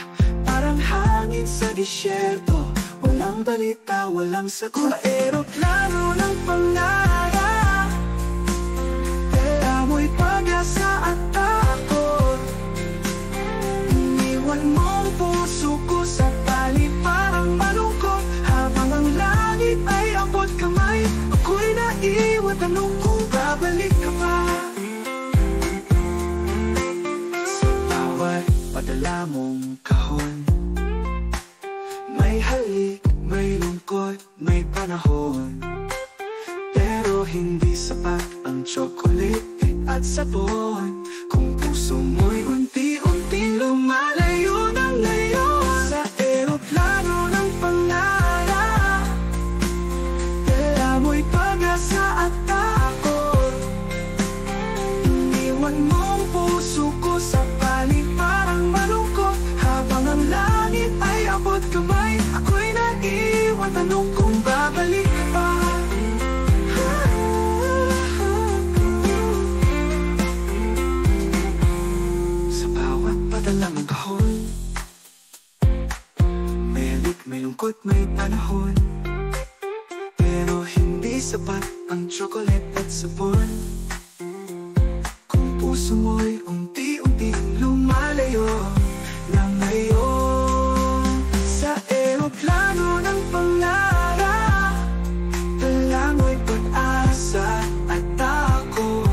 parang hangin sa disyerto. Walang balita, walang sagot. Aeroplano ng pangarap, tela mo'y pag-asa at takot. Iniwan mong puso ko sa tali parang malungkot. Habang ang langit ay abot kamay, ako'y naiwan. Tanong kung babalik ka pa. dala mong kahon. May halik, may lungkot, may panahon, pero hindi sapat ang tsokolate at sabon. Kung puso mo'y unti-unting lumalayo na ngayon sa eroplano ng pangarap, dala mo'y pag-asa at takot. Iniwan mong puso ko sa panig parang malungkot, habang ang langit ay abot kamay. Ako'y naiwan, tanong kung babalik ka pa. Sa bawat padala mong kahon, may halik, may lungkot, may panahon, pero hindi sapat ang chocolate at sabon. Kung puso mo'y unti-unting lumalayo na ngayon sa eroplano ng pangarap, dala mo'y pag-asa at takot.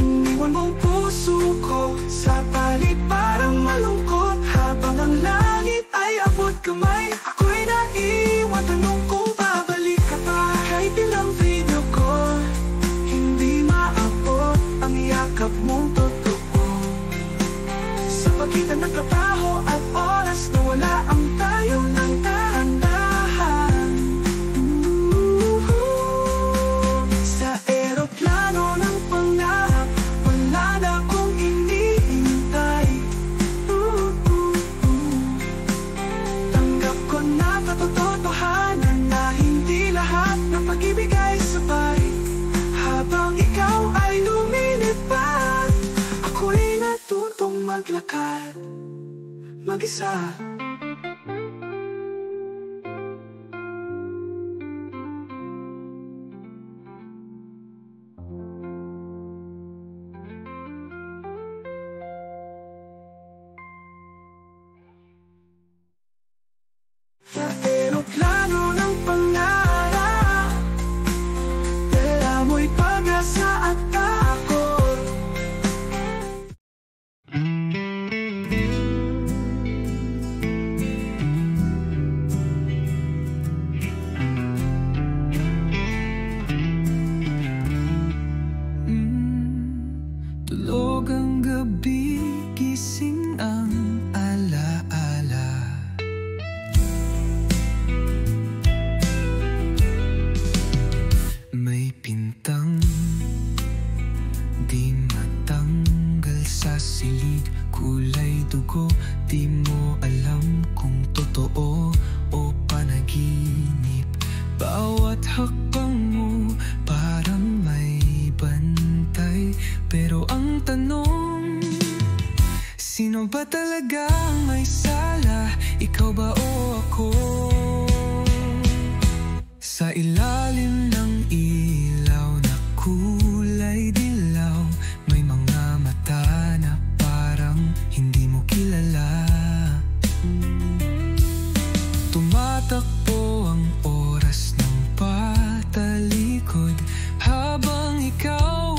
Iniwan mong puso ko sa palig parang malungkot, habang ang langit ay abot kamay. Ako'y naiwan, tanong kung babalik ka pa. Kahit ilang video call, hindi maabot ang yakap mong totoo. Sa pagitan ng trabaho at oras na wala ang tayo ng dahan-dahan. Sa eroplano ng pangarap, wala na akong iniintay. Tanggap ko na katotohanan na hindi lahat ng pag-ibig ay sabay. Habang ikaw ay lumilipad, ako'y natutong maglakad mag-isa. Sa eroplano ng pangarap, dala mo'y pag-asa at takot. Tulog ang gabi, gising ang alaala. May pintang di matanggal sa silid, kulay dugo, di mo alam kung totoo o panaginip. Bawat hakbang mo parang may bantay, pero ang tanong, sino ba talaga ang may sala? Ikaw ba o ako? Sa ilalim ng ilaw na kulay dilaw, may mga mata na parang hindi mo kilala. Tumatakbo ang oras ng patalikod, habang ikaw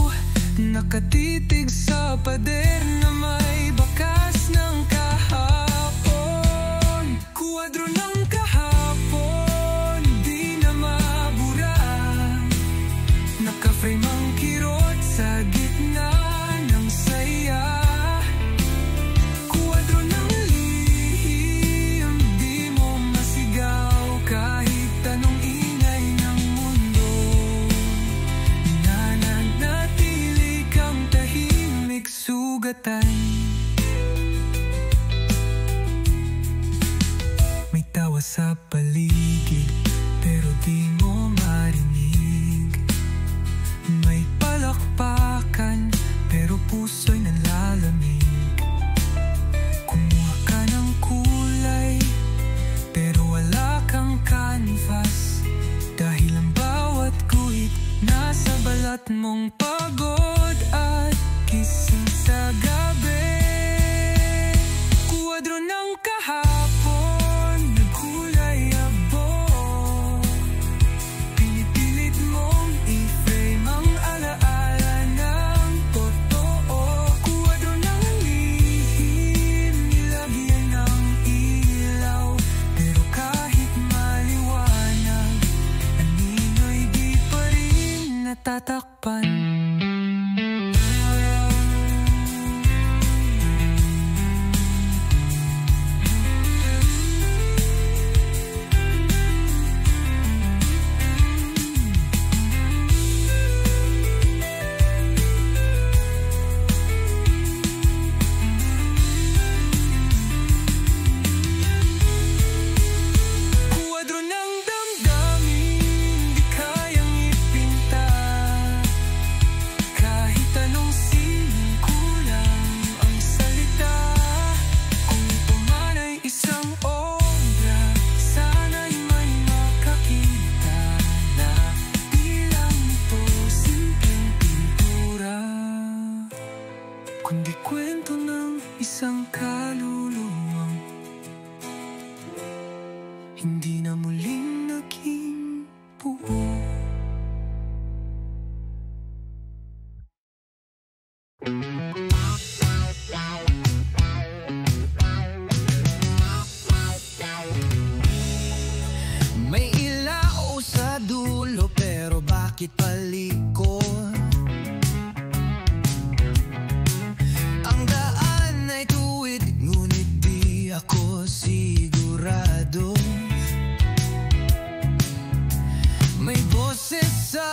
nakatitig sa pader na may bakas ng kahapon. Kuwadro ng kahapon, di na mabura. Naka-frame ang kirot sa gitna ng saya. Kuwadro ng lihim, di mo masigaw kahit anong ingay ng mundo. Nananatili kang tahimik, sugatan. May tawa sa paligid, pero di mo marinig. May palakpakan, pero puso'y nalalamig. Kumuha ka ng kulay, pero wala kang canvas, dahil ang bawat guhit nasa balat mong pagod at gising sa gabi. Kuwadro ng kahapon, nagkulay abo. Pinipilit mong i-frame ang alaala ng totoo. Kuwadro ng lihim, tatakpan. Kundi kwento ng isang kaluluwang hindi na muling naging buo. May ilaw sa dulo pero bakit paliko? Ang daan ay tuwid ngunit di ako sigurado. May boses sa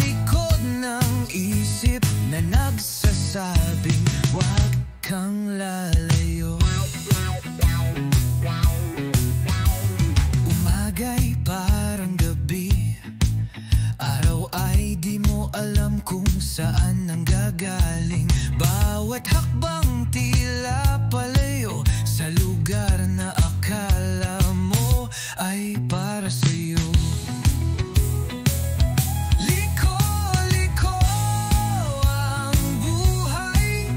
likod ng isip na nagsasabing huwag kang lalayo. Umaga'y parang gabi, araw ay di mo alam kung saan ang gagaling. Bawat hakbang tila palayo sa lugar na akala mo ay para sa'yo. Liko-liko ang buhay,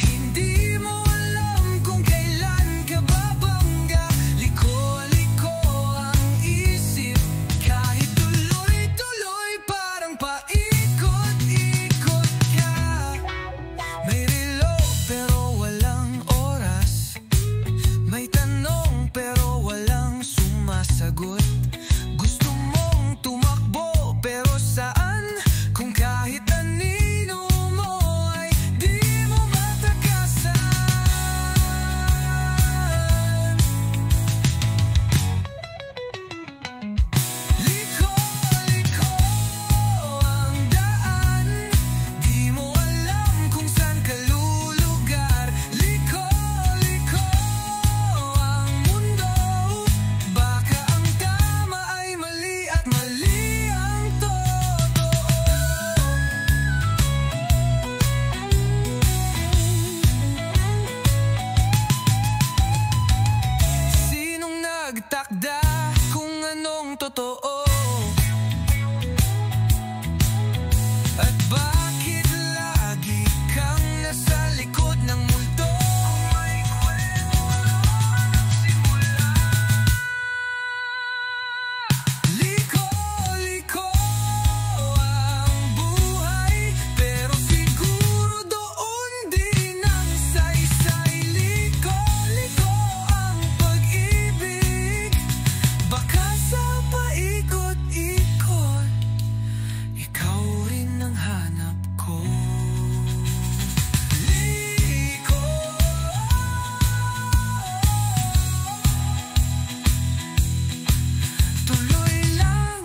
hindi mo alam kung kailan ka babangga. Liko-liko ang isip, kahit tuloy-tuloy parang paikot-ikot ka. May relo pero walang oras, may tanong pero walang sumasagot. Gusto mong tumakbo pero saan? Kung kahit anino mo ay di mo matakasan. Liko-liko ang daan, di mo alam kung saan ka lulugar. Liko-liko ang mundo, baka ang tama ay mali at mali ang totoo. Sinong nagtakda kung anong totoo? At bakit lagi kang nasa likod ng multo? May kwento nagsimula. Liko-liko ang buhay, pero siguro doon din ang saysay. Liko-liko ang pag-ibig, baka sa paikot-ikot ikaw rin ang hanap ko. Liko, tuloy lang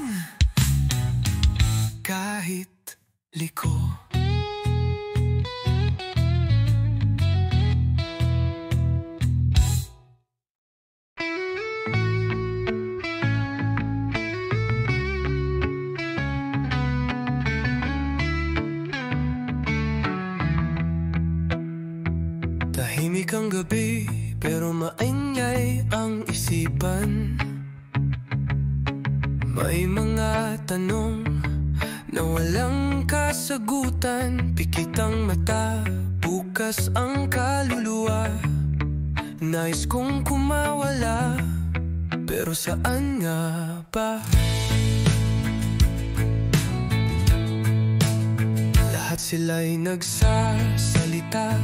kahit liko. Tahimik ang gabi pero maingay ang isipan. May mga tanong na walang kasagutan. Pikit ang mata, bukas ang kaluluwa. Nais kong kumawala, pero saan nga ba? Lahat sila'y nagsasalita,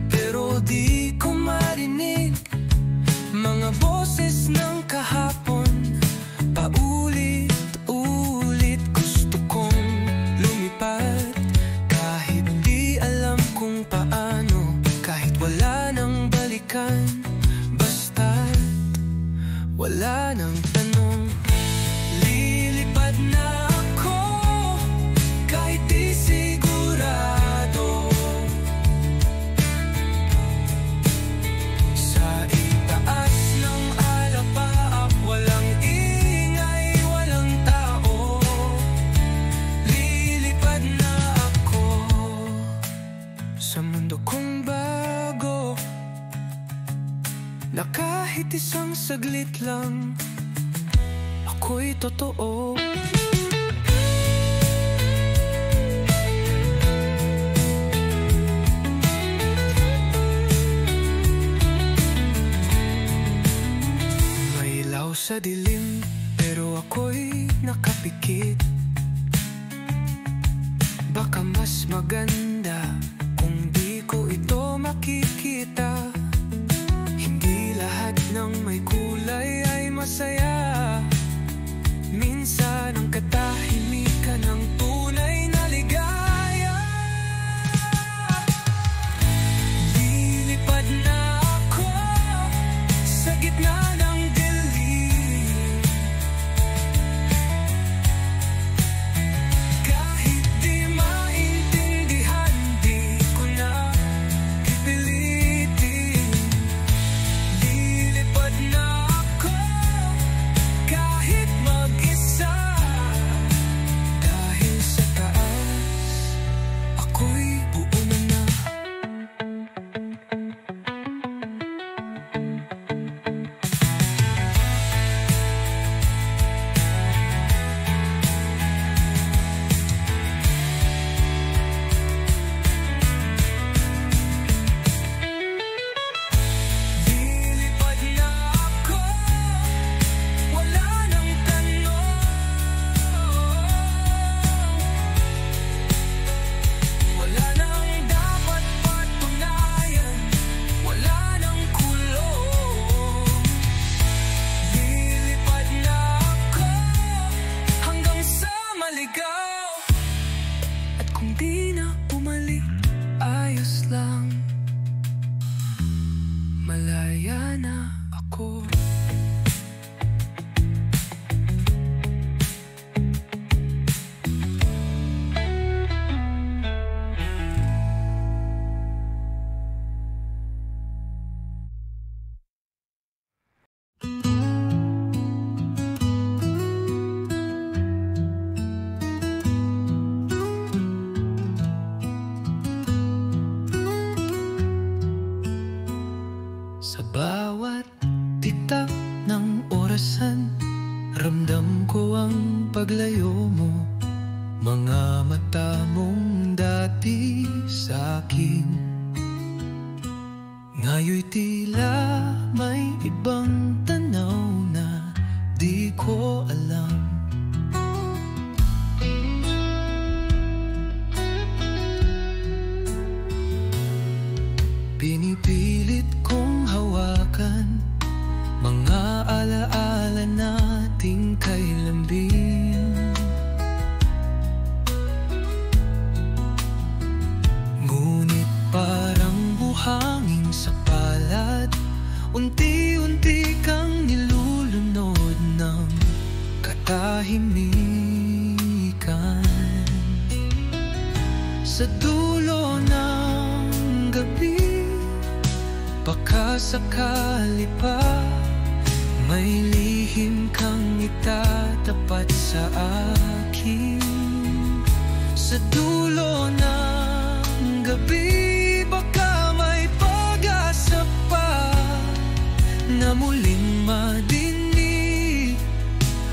pero di ko marinig mga boses ng kahapon. Paulit-ulit gusto kong lumipad. isang saglit lang, ako'y totoo. May ilaw sa dilim, pero ako'y nakapikit. Baka mas maganda kung di ko ito makikita. Hindi lahat ng may kulay ay masaya. Minsan ang katahimikan ng tunay na ligaya. Lilipad na ako sa gitna ng dilim. Kahit di maintindihan, di ko na pipilitin. Lilipad na ako kahit mag-isa. Dahil sa taas, ako'y buo na. Lilipad na ako, wala nang tanong. Wala nang dapat patunayan, wala nang kulong. Lilipad na ako hanggang sa maligaw. At kung di na bumalik, ayos lang. Malaya na ako. Sa bawat titak ng orasan, ramdam ko ang paglayo mo. Mga mata mong dati sa'kin, ngayon'y tila may ibang tanaw na di ko alam. Pinipilit kong hawakan mga alaala nating kay lambing. Ngunit parang buhangin sa palad, unti-unti kang nilulunod ng katahimikan. Sa dulo ng gabi, baka sakali pa may lihim kang itatapat sa akin. Sa dulo ng gabi, baka may pag-asa pa na muling madinig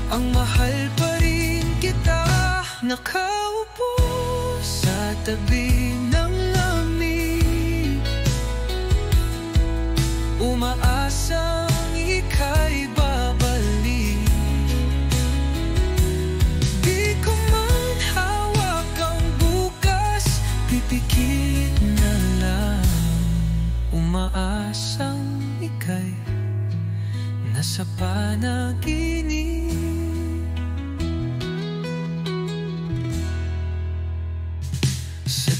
ang mahal pa rin kita. Nakaupo sa tabi ng lamig, umaasang ika'y babalik. Di ko man hawak ang bukas, pipikit na lang. Umaasang ika'y nasa panaginip. Sa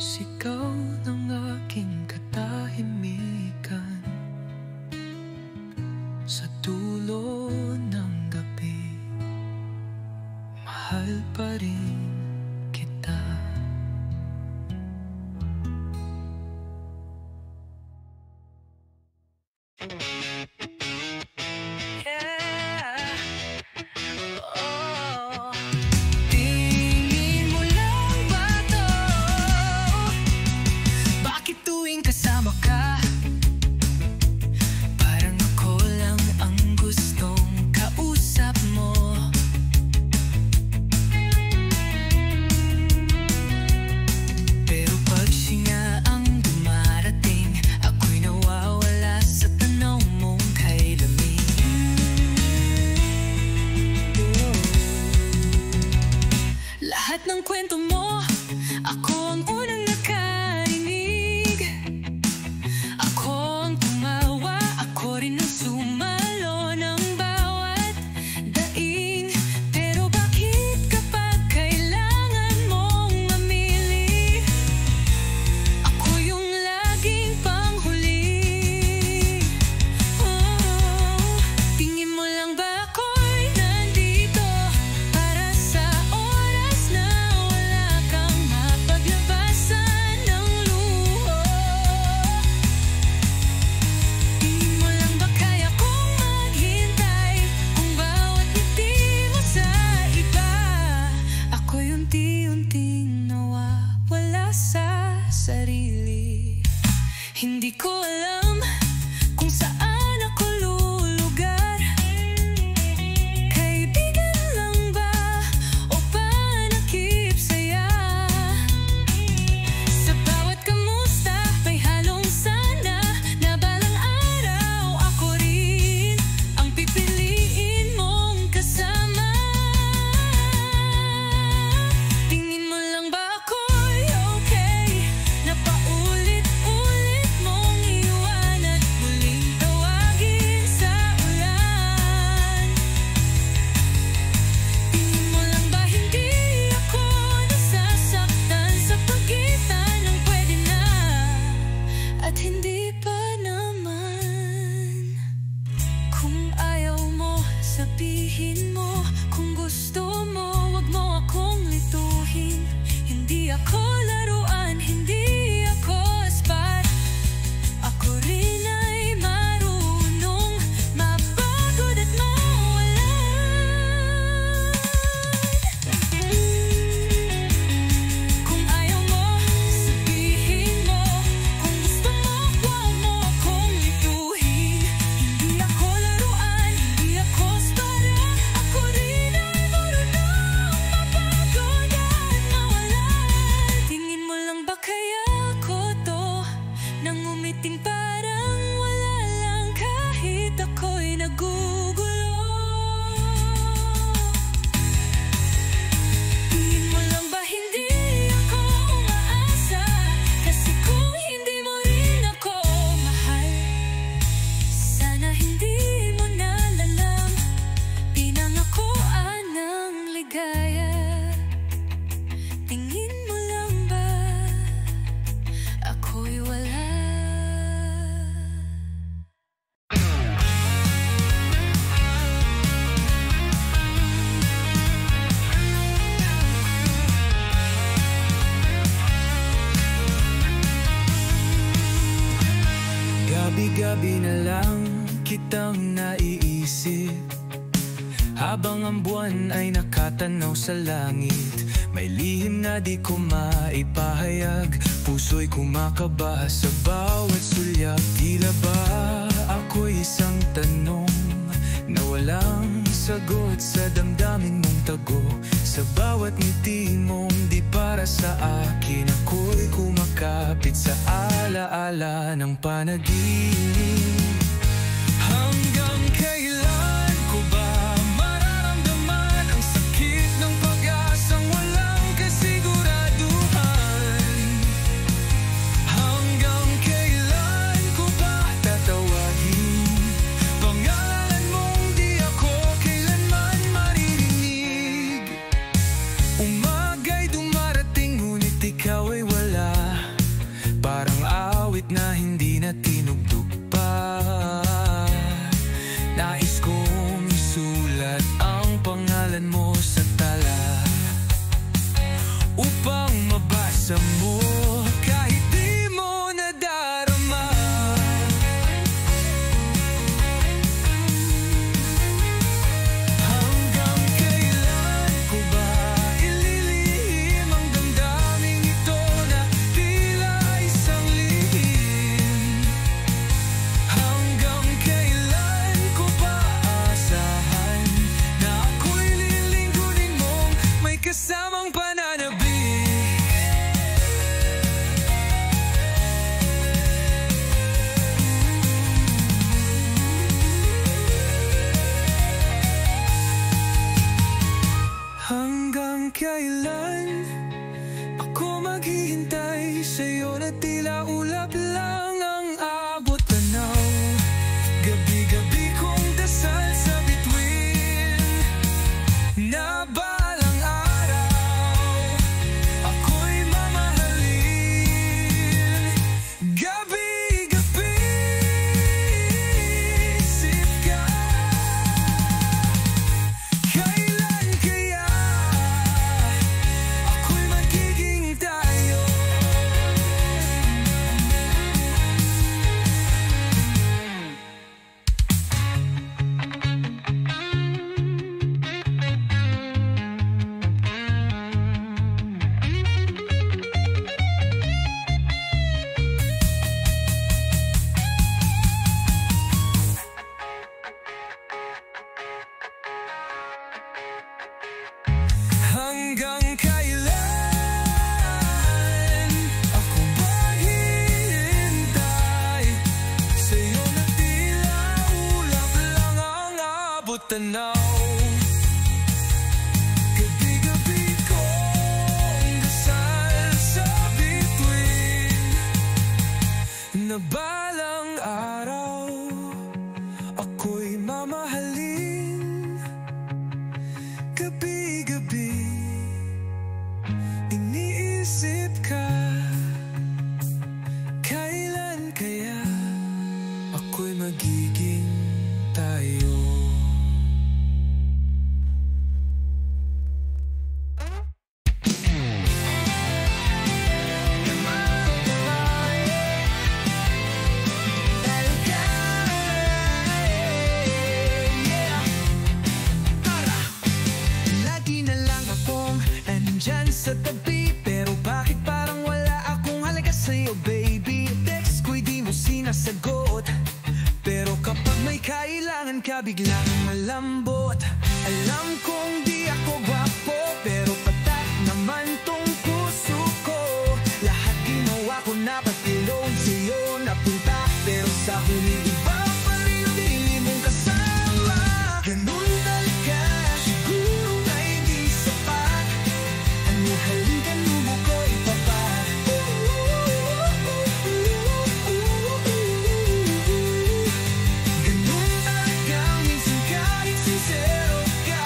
Sigaw ng aking katahimikan sa dulo ng gabi, mahal pa rin kita. Tingin mo lang ba to? Bakit tuwing kasama ka, parang ako lang ang gustong kausap mo? Pero pag siya ang dumarating, ako'y nawawala sa tanaw mong kay lamig. Lahat ng kwento mo, ako ang unang nakarinig. Ako ang tumawa, ako rin ang sumalo ng bawat daing. Pero bakit kapag kailangan mong mamili, ako yung laging panghuli? Tingin mo lang ba ako'y nandito para sa oras na wala kang mapaglabasan ng luho? Tingin mo lang ba kaya kong maghintay kung bawat ngiti mo sa iba? Ako'y unti-unting nawawala sa sarili. Hindi ko alam kung saan ako lulugar. Kaibigan lang ba o panakip saya? Sa bawat kamusta may halong sana na balang araw ako rin ang pipiliin mong kasama. Tingin mo lang ba ako'y okay na paulit-ulit mong iwan at muling tawagin sa ulan? Tingin mo lang ba hindi ako nasasaktan sa pagitan ng pwede na at hindi pa naman? Kung ayaw mo, sabihin mo. Kung gusto mo, wag mo akong lituhin. Hindi ako laruan, hindi ako spot. Ako rin ay marunong mapagod at mawalan. Kung ayaw mo, sabihin mo. Kung gusto mo, wag mo akong lituhin. Hindi ako laruan, hindi ako spot. Ako rin ay marunong mapagod at mawalan. Tingin mo lang ba kaya ako to, nang umiting parang wala lang kahit ako'y nagugulo? Tingin mo lang ba hindi ako umaasa? Kasi kung hindi mo rin ako mahal, sana hindi mo nalalam pinangakoan ng ligaya. Tingin mo lang ba ako'y wala? Gabi-gabi na lang kitang naiisip, habang ang buwan ay nakatanaw sa langit. May lihim na di ko maipahayag, puso'y kumakaba sa bawat sulyap. Tila ba ako'y isang tanong na walang sagot sa damdamin mong tago? Sa bawat ngiti mong di para sa akin, ako'y kumakapit sa alaala ng panaginip. Hanggang kailan ko ba mararamdaman ang sakit ng pag-asang walang kasiguraduhan? Hanggang kailan ko ba tatawagin pangalan mong di ako kailanman maririnig? Umaga'y dumarating ngunit ikaw ay wala. na hindi na tinugtog pa. Nais kong isulat ang pangalan mo sa tala upang mabasa mo kahit di mo nadarama. Hanggang kailan ko ba ililihim ang damdaming ito na tila isang lihim? Hanggang kailan ko ba asahan na ako'y lilingkurin mong may kasamang pananabik? Hanggang kailan ako maghihintay sa'yo na tila ulap lang ang abot tanaw? Gabi-gabi kong dasal sa bituin na balang araw ako'y mamahalin. Gabi-gabi isip ka, kailan kaya ako'y magiging tayo? Hanggang kailan ako maghihintay sa'yo na tila ulap lang ang abot tanaw? Gabi-gabi kong dasal sa bituin na balang araw ako'y mamahalin. Gabi-gabi iniisip ka, kailan kaya ako'y magiging tayo? Lagi na lang akong nandyan sa tabi, pero bakit parang wala akong halaga sa'yo, baby? Text ko'y di mo sinasagot, pero kapag may kailangan ka biglang malambot. Alam kong di ako gwapo, pero patak naman tong puso ko. Lahat ginawa ko na patilong sa'yo napunta, pero sa huli iba pa rin ang pinili mong kasama. Ganun talaga, siguro na hindi sapat ang halikan mo ko ipapa. Ganun talaga, minsan kahit sincero ka,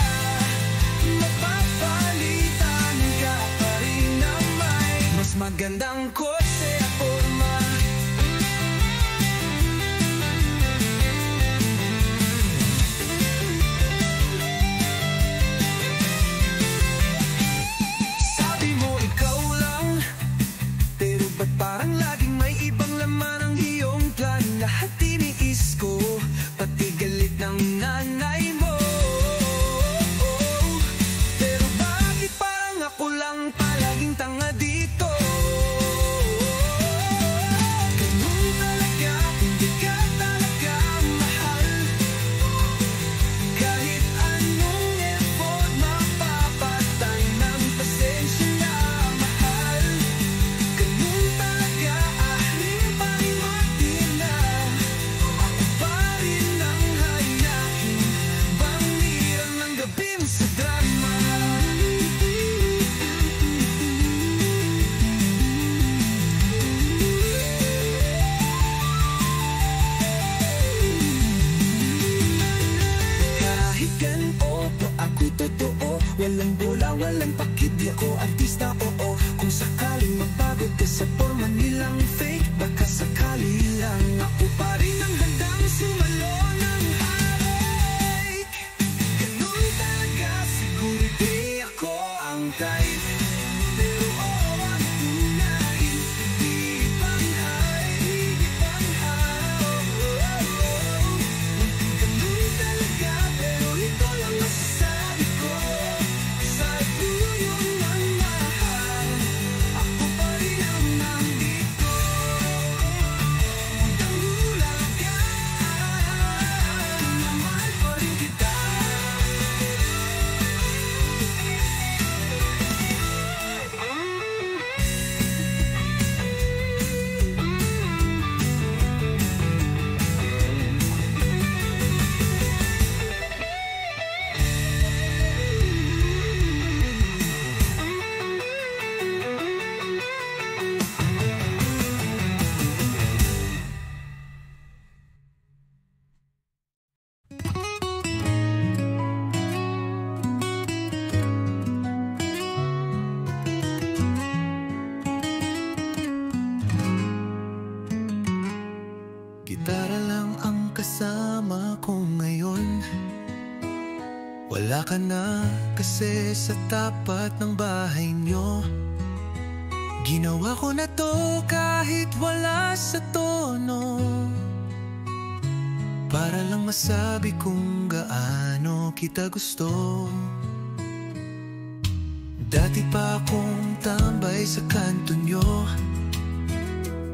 mapapalitan ka pa rin na may mas magandang kotse at forma. Sabi mo ikaw lang, pero ba't parang laging may ibang laman ang iyong plan? Lahat tiniis ko, pati galit ng nanay mo. Pero bakit parang ako lang palaging tanga dito? Ganun talaga, hindi ka talaga mahal. Kahit anong effort, mapapatay ng pasensya na mahal. Ganun talaga, ahling pa rin matina. Ako pa rin ang hayain, bangirang ng gabi sa drama. Kahit ganito ako totoo, walang bola, walang pakit, di ako artista, oo. Kung sakaling magbago ka sa forma nilang fake, baka sakali Wala ka na kasi sa tapat ng bahay nyo. Ginawa ko na to kahit wala sa tono, para lang masabi kung gaano kita gusto. Dati pa akong tambay sa kanto nyo,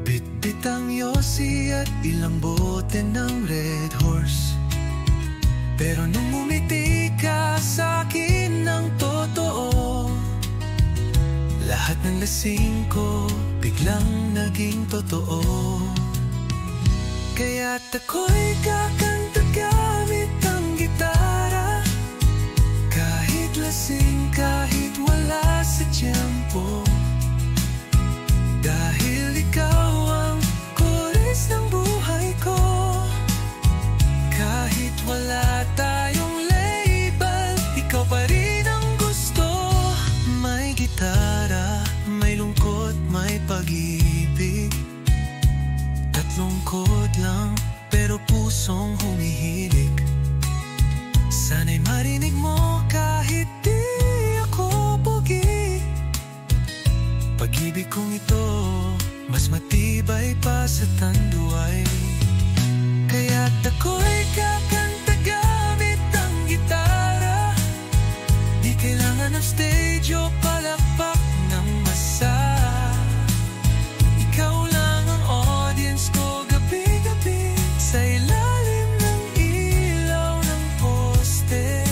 bitbit ang yosi at ilang bote ng Red Horse. Pero nung umiti ka sa'kin ng totoo, lahat ng lasing ko biglang naging totoo. Kaya't ako'y kakanta gamit ang gitara, kahit lasing, kahit wala sa tiyempo. Dahil ikaw ang kores ng buhay ko, kahit wala tayong label, ikaw pa rin ang gusto. May gitara, may lungkot, may pag-ibig. Tatlong chord lang, pero pusong humihilig. Sana'y marinig mo kahit di ako pogi. Pag-ibig kong ito, mas matibay pa sa tanduay. Kaya't ako'y kakanta gamit ang gitara, di kailangan ng stage o palakpak ng masa. Ikaw lang ang audience ko gabi-gabi, sa ilalim ng ilaw ng poste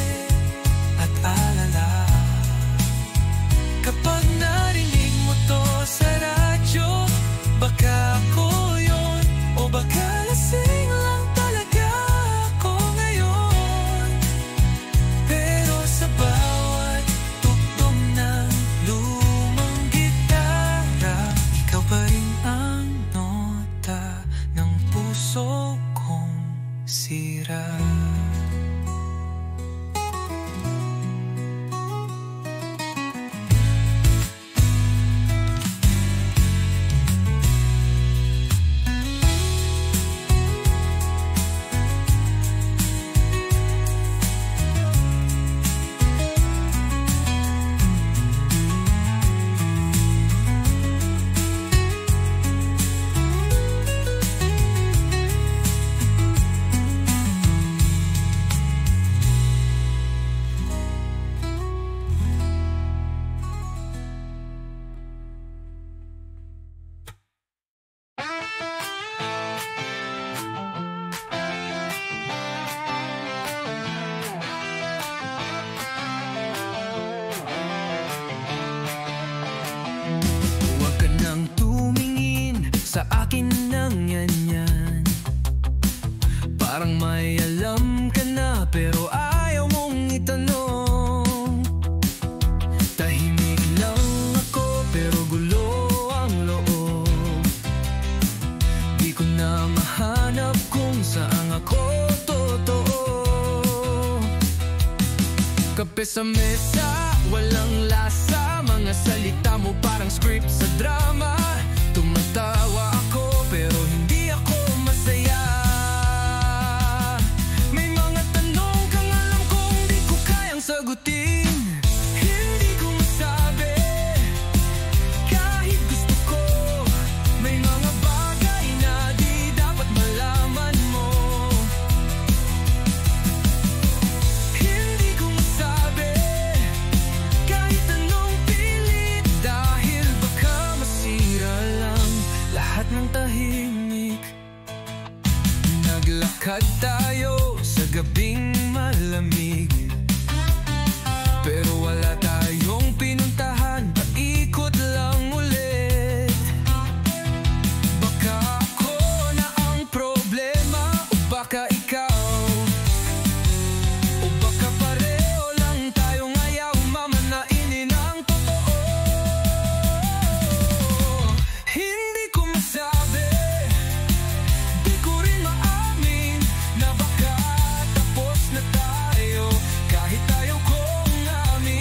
at alala. Kapag narinig mo to sa radyo, baka ako yun, o baka lasing lang talaga ako ngayon. Pero sa bawat tugtog ng lumang gitara, ikaw pa rin ang nota ng puso kong sira. Huwag ka nang tumingin sa akin ng ganyan, parang may alam ka na pero ayaw mong itanong. Tahimik lang ako pero gulo ang loob, di ko na mahanap kung saan ako totoo. Kape sa mesa, walang lasa, mga salita mo parang script sa drama. Tumatawa ako pero hindi ako masaya. May mga tanong kang alam kong di ko kayang sagutin. Hindi ko masabi kahit gusto ko. May mga bagay na di dapat malaman mo. Hindi ko masabi kahit anong pilit, dahil baka masira lang lahat ng tahimik. Naglakad tayo sa gabing malamig, pero wala tayong pinuntahan, paikot lang ulit. Baka ako na ang problema, o baka ikaw, o baka pareho lang tayong ayaw mamanainin ang totoo. Hindi ko masabi, di ko rin maamin na baka tapos na tayo, kahit ayaw kong amin.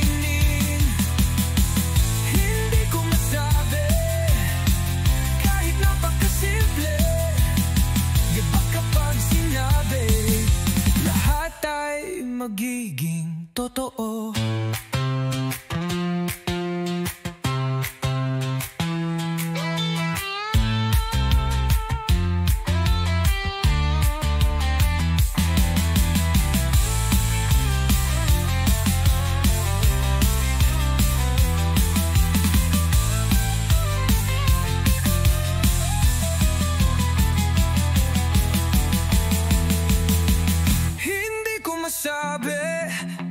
totoo.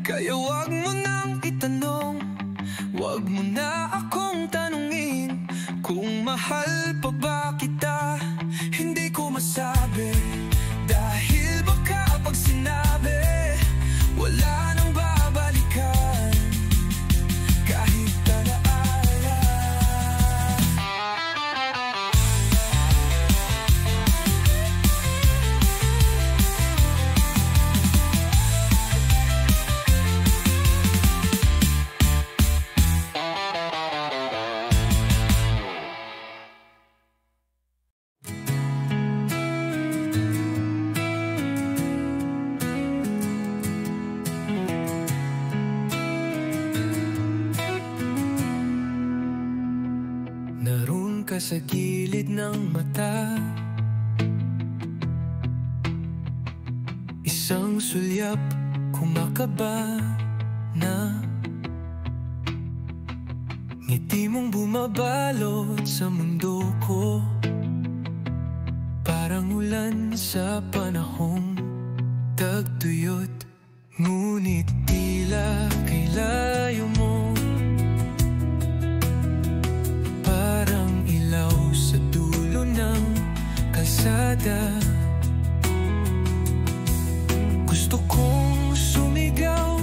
Kaya wag mo nang itanong, wag mo na akong tanungin kung mahal pa ba kita. Hindi ko masabi, dahil baka pag sinabi wala nang babalikan kahit alaala. Naroon ka sa gilid ng mata, isang sulyap kumakaba na ngiti mong bumabalot sa mundo ko, parang ulan sa panahong tagtuyot. Ngunit tila kay layo mo, parang ilaw sa dulo ng kalsada. Gusto kong sumigaw,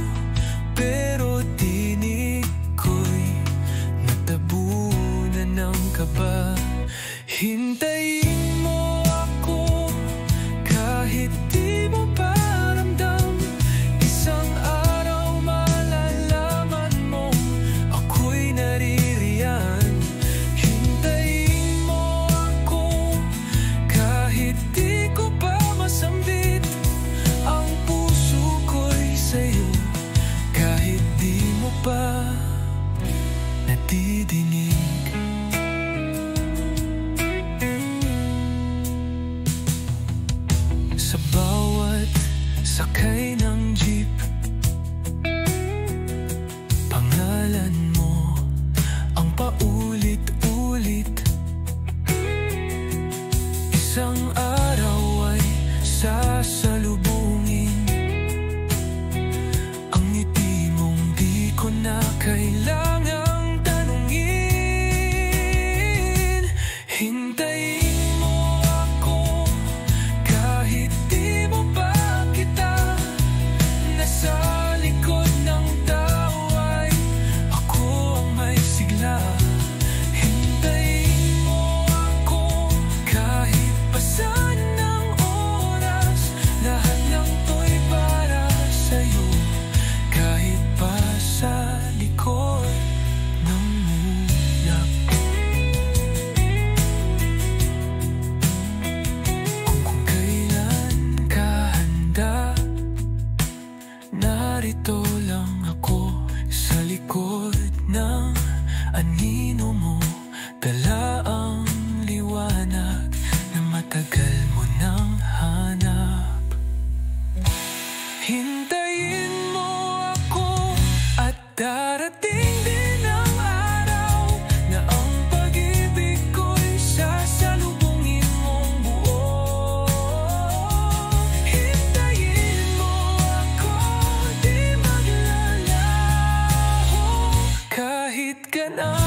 pero tinig ko'y natabunan ng kaba. Hintayin mo ako kahit di mo pa ramdam, isang araw malalaman mo ako'y naririyan. Hintayin mo ako kahit di ko pa masambit ang puso ko'y sa'yo, kahit di mo pa nadidinig. Sa bawat sakay ng jeep, pangalan mo ang paulit-ulit. Isang araw ay sasalubungin ang ngiti mong di ko na kailangang tanungin. Hintayin mo ako kahit di mo pa kita. Nasa likod ng tao ay ako ang may sigla. Hintayin mo ako kahit pasan ng oras, lahat ng to'y para sa'yo, kahit pa sa likod ng ulap. Kung kailan ka handa, narito lang ako sa likod ng anino mo. Dala ang liwanag na matagal mo nang hanap. Hintayin mo ako at darating din ang araw na ang pag-ibig ko'y sasalubungin mong buo. Hintayin mo ako, di maglalaho kahit ka na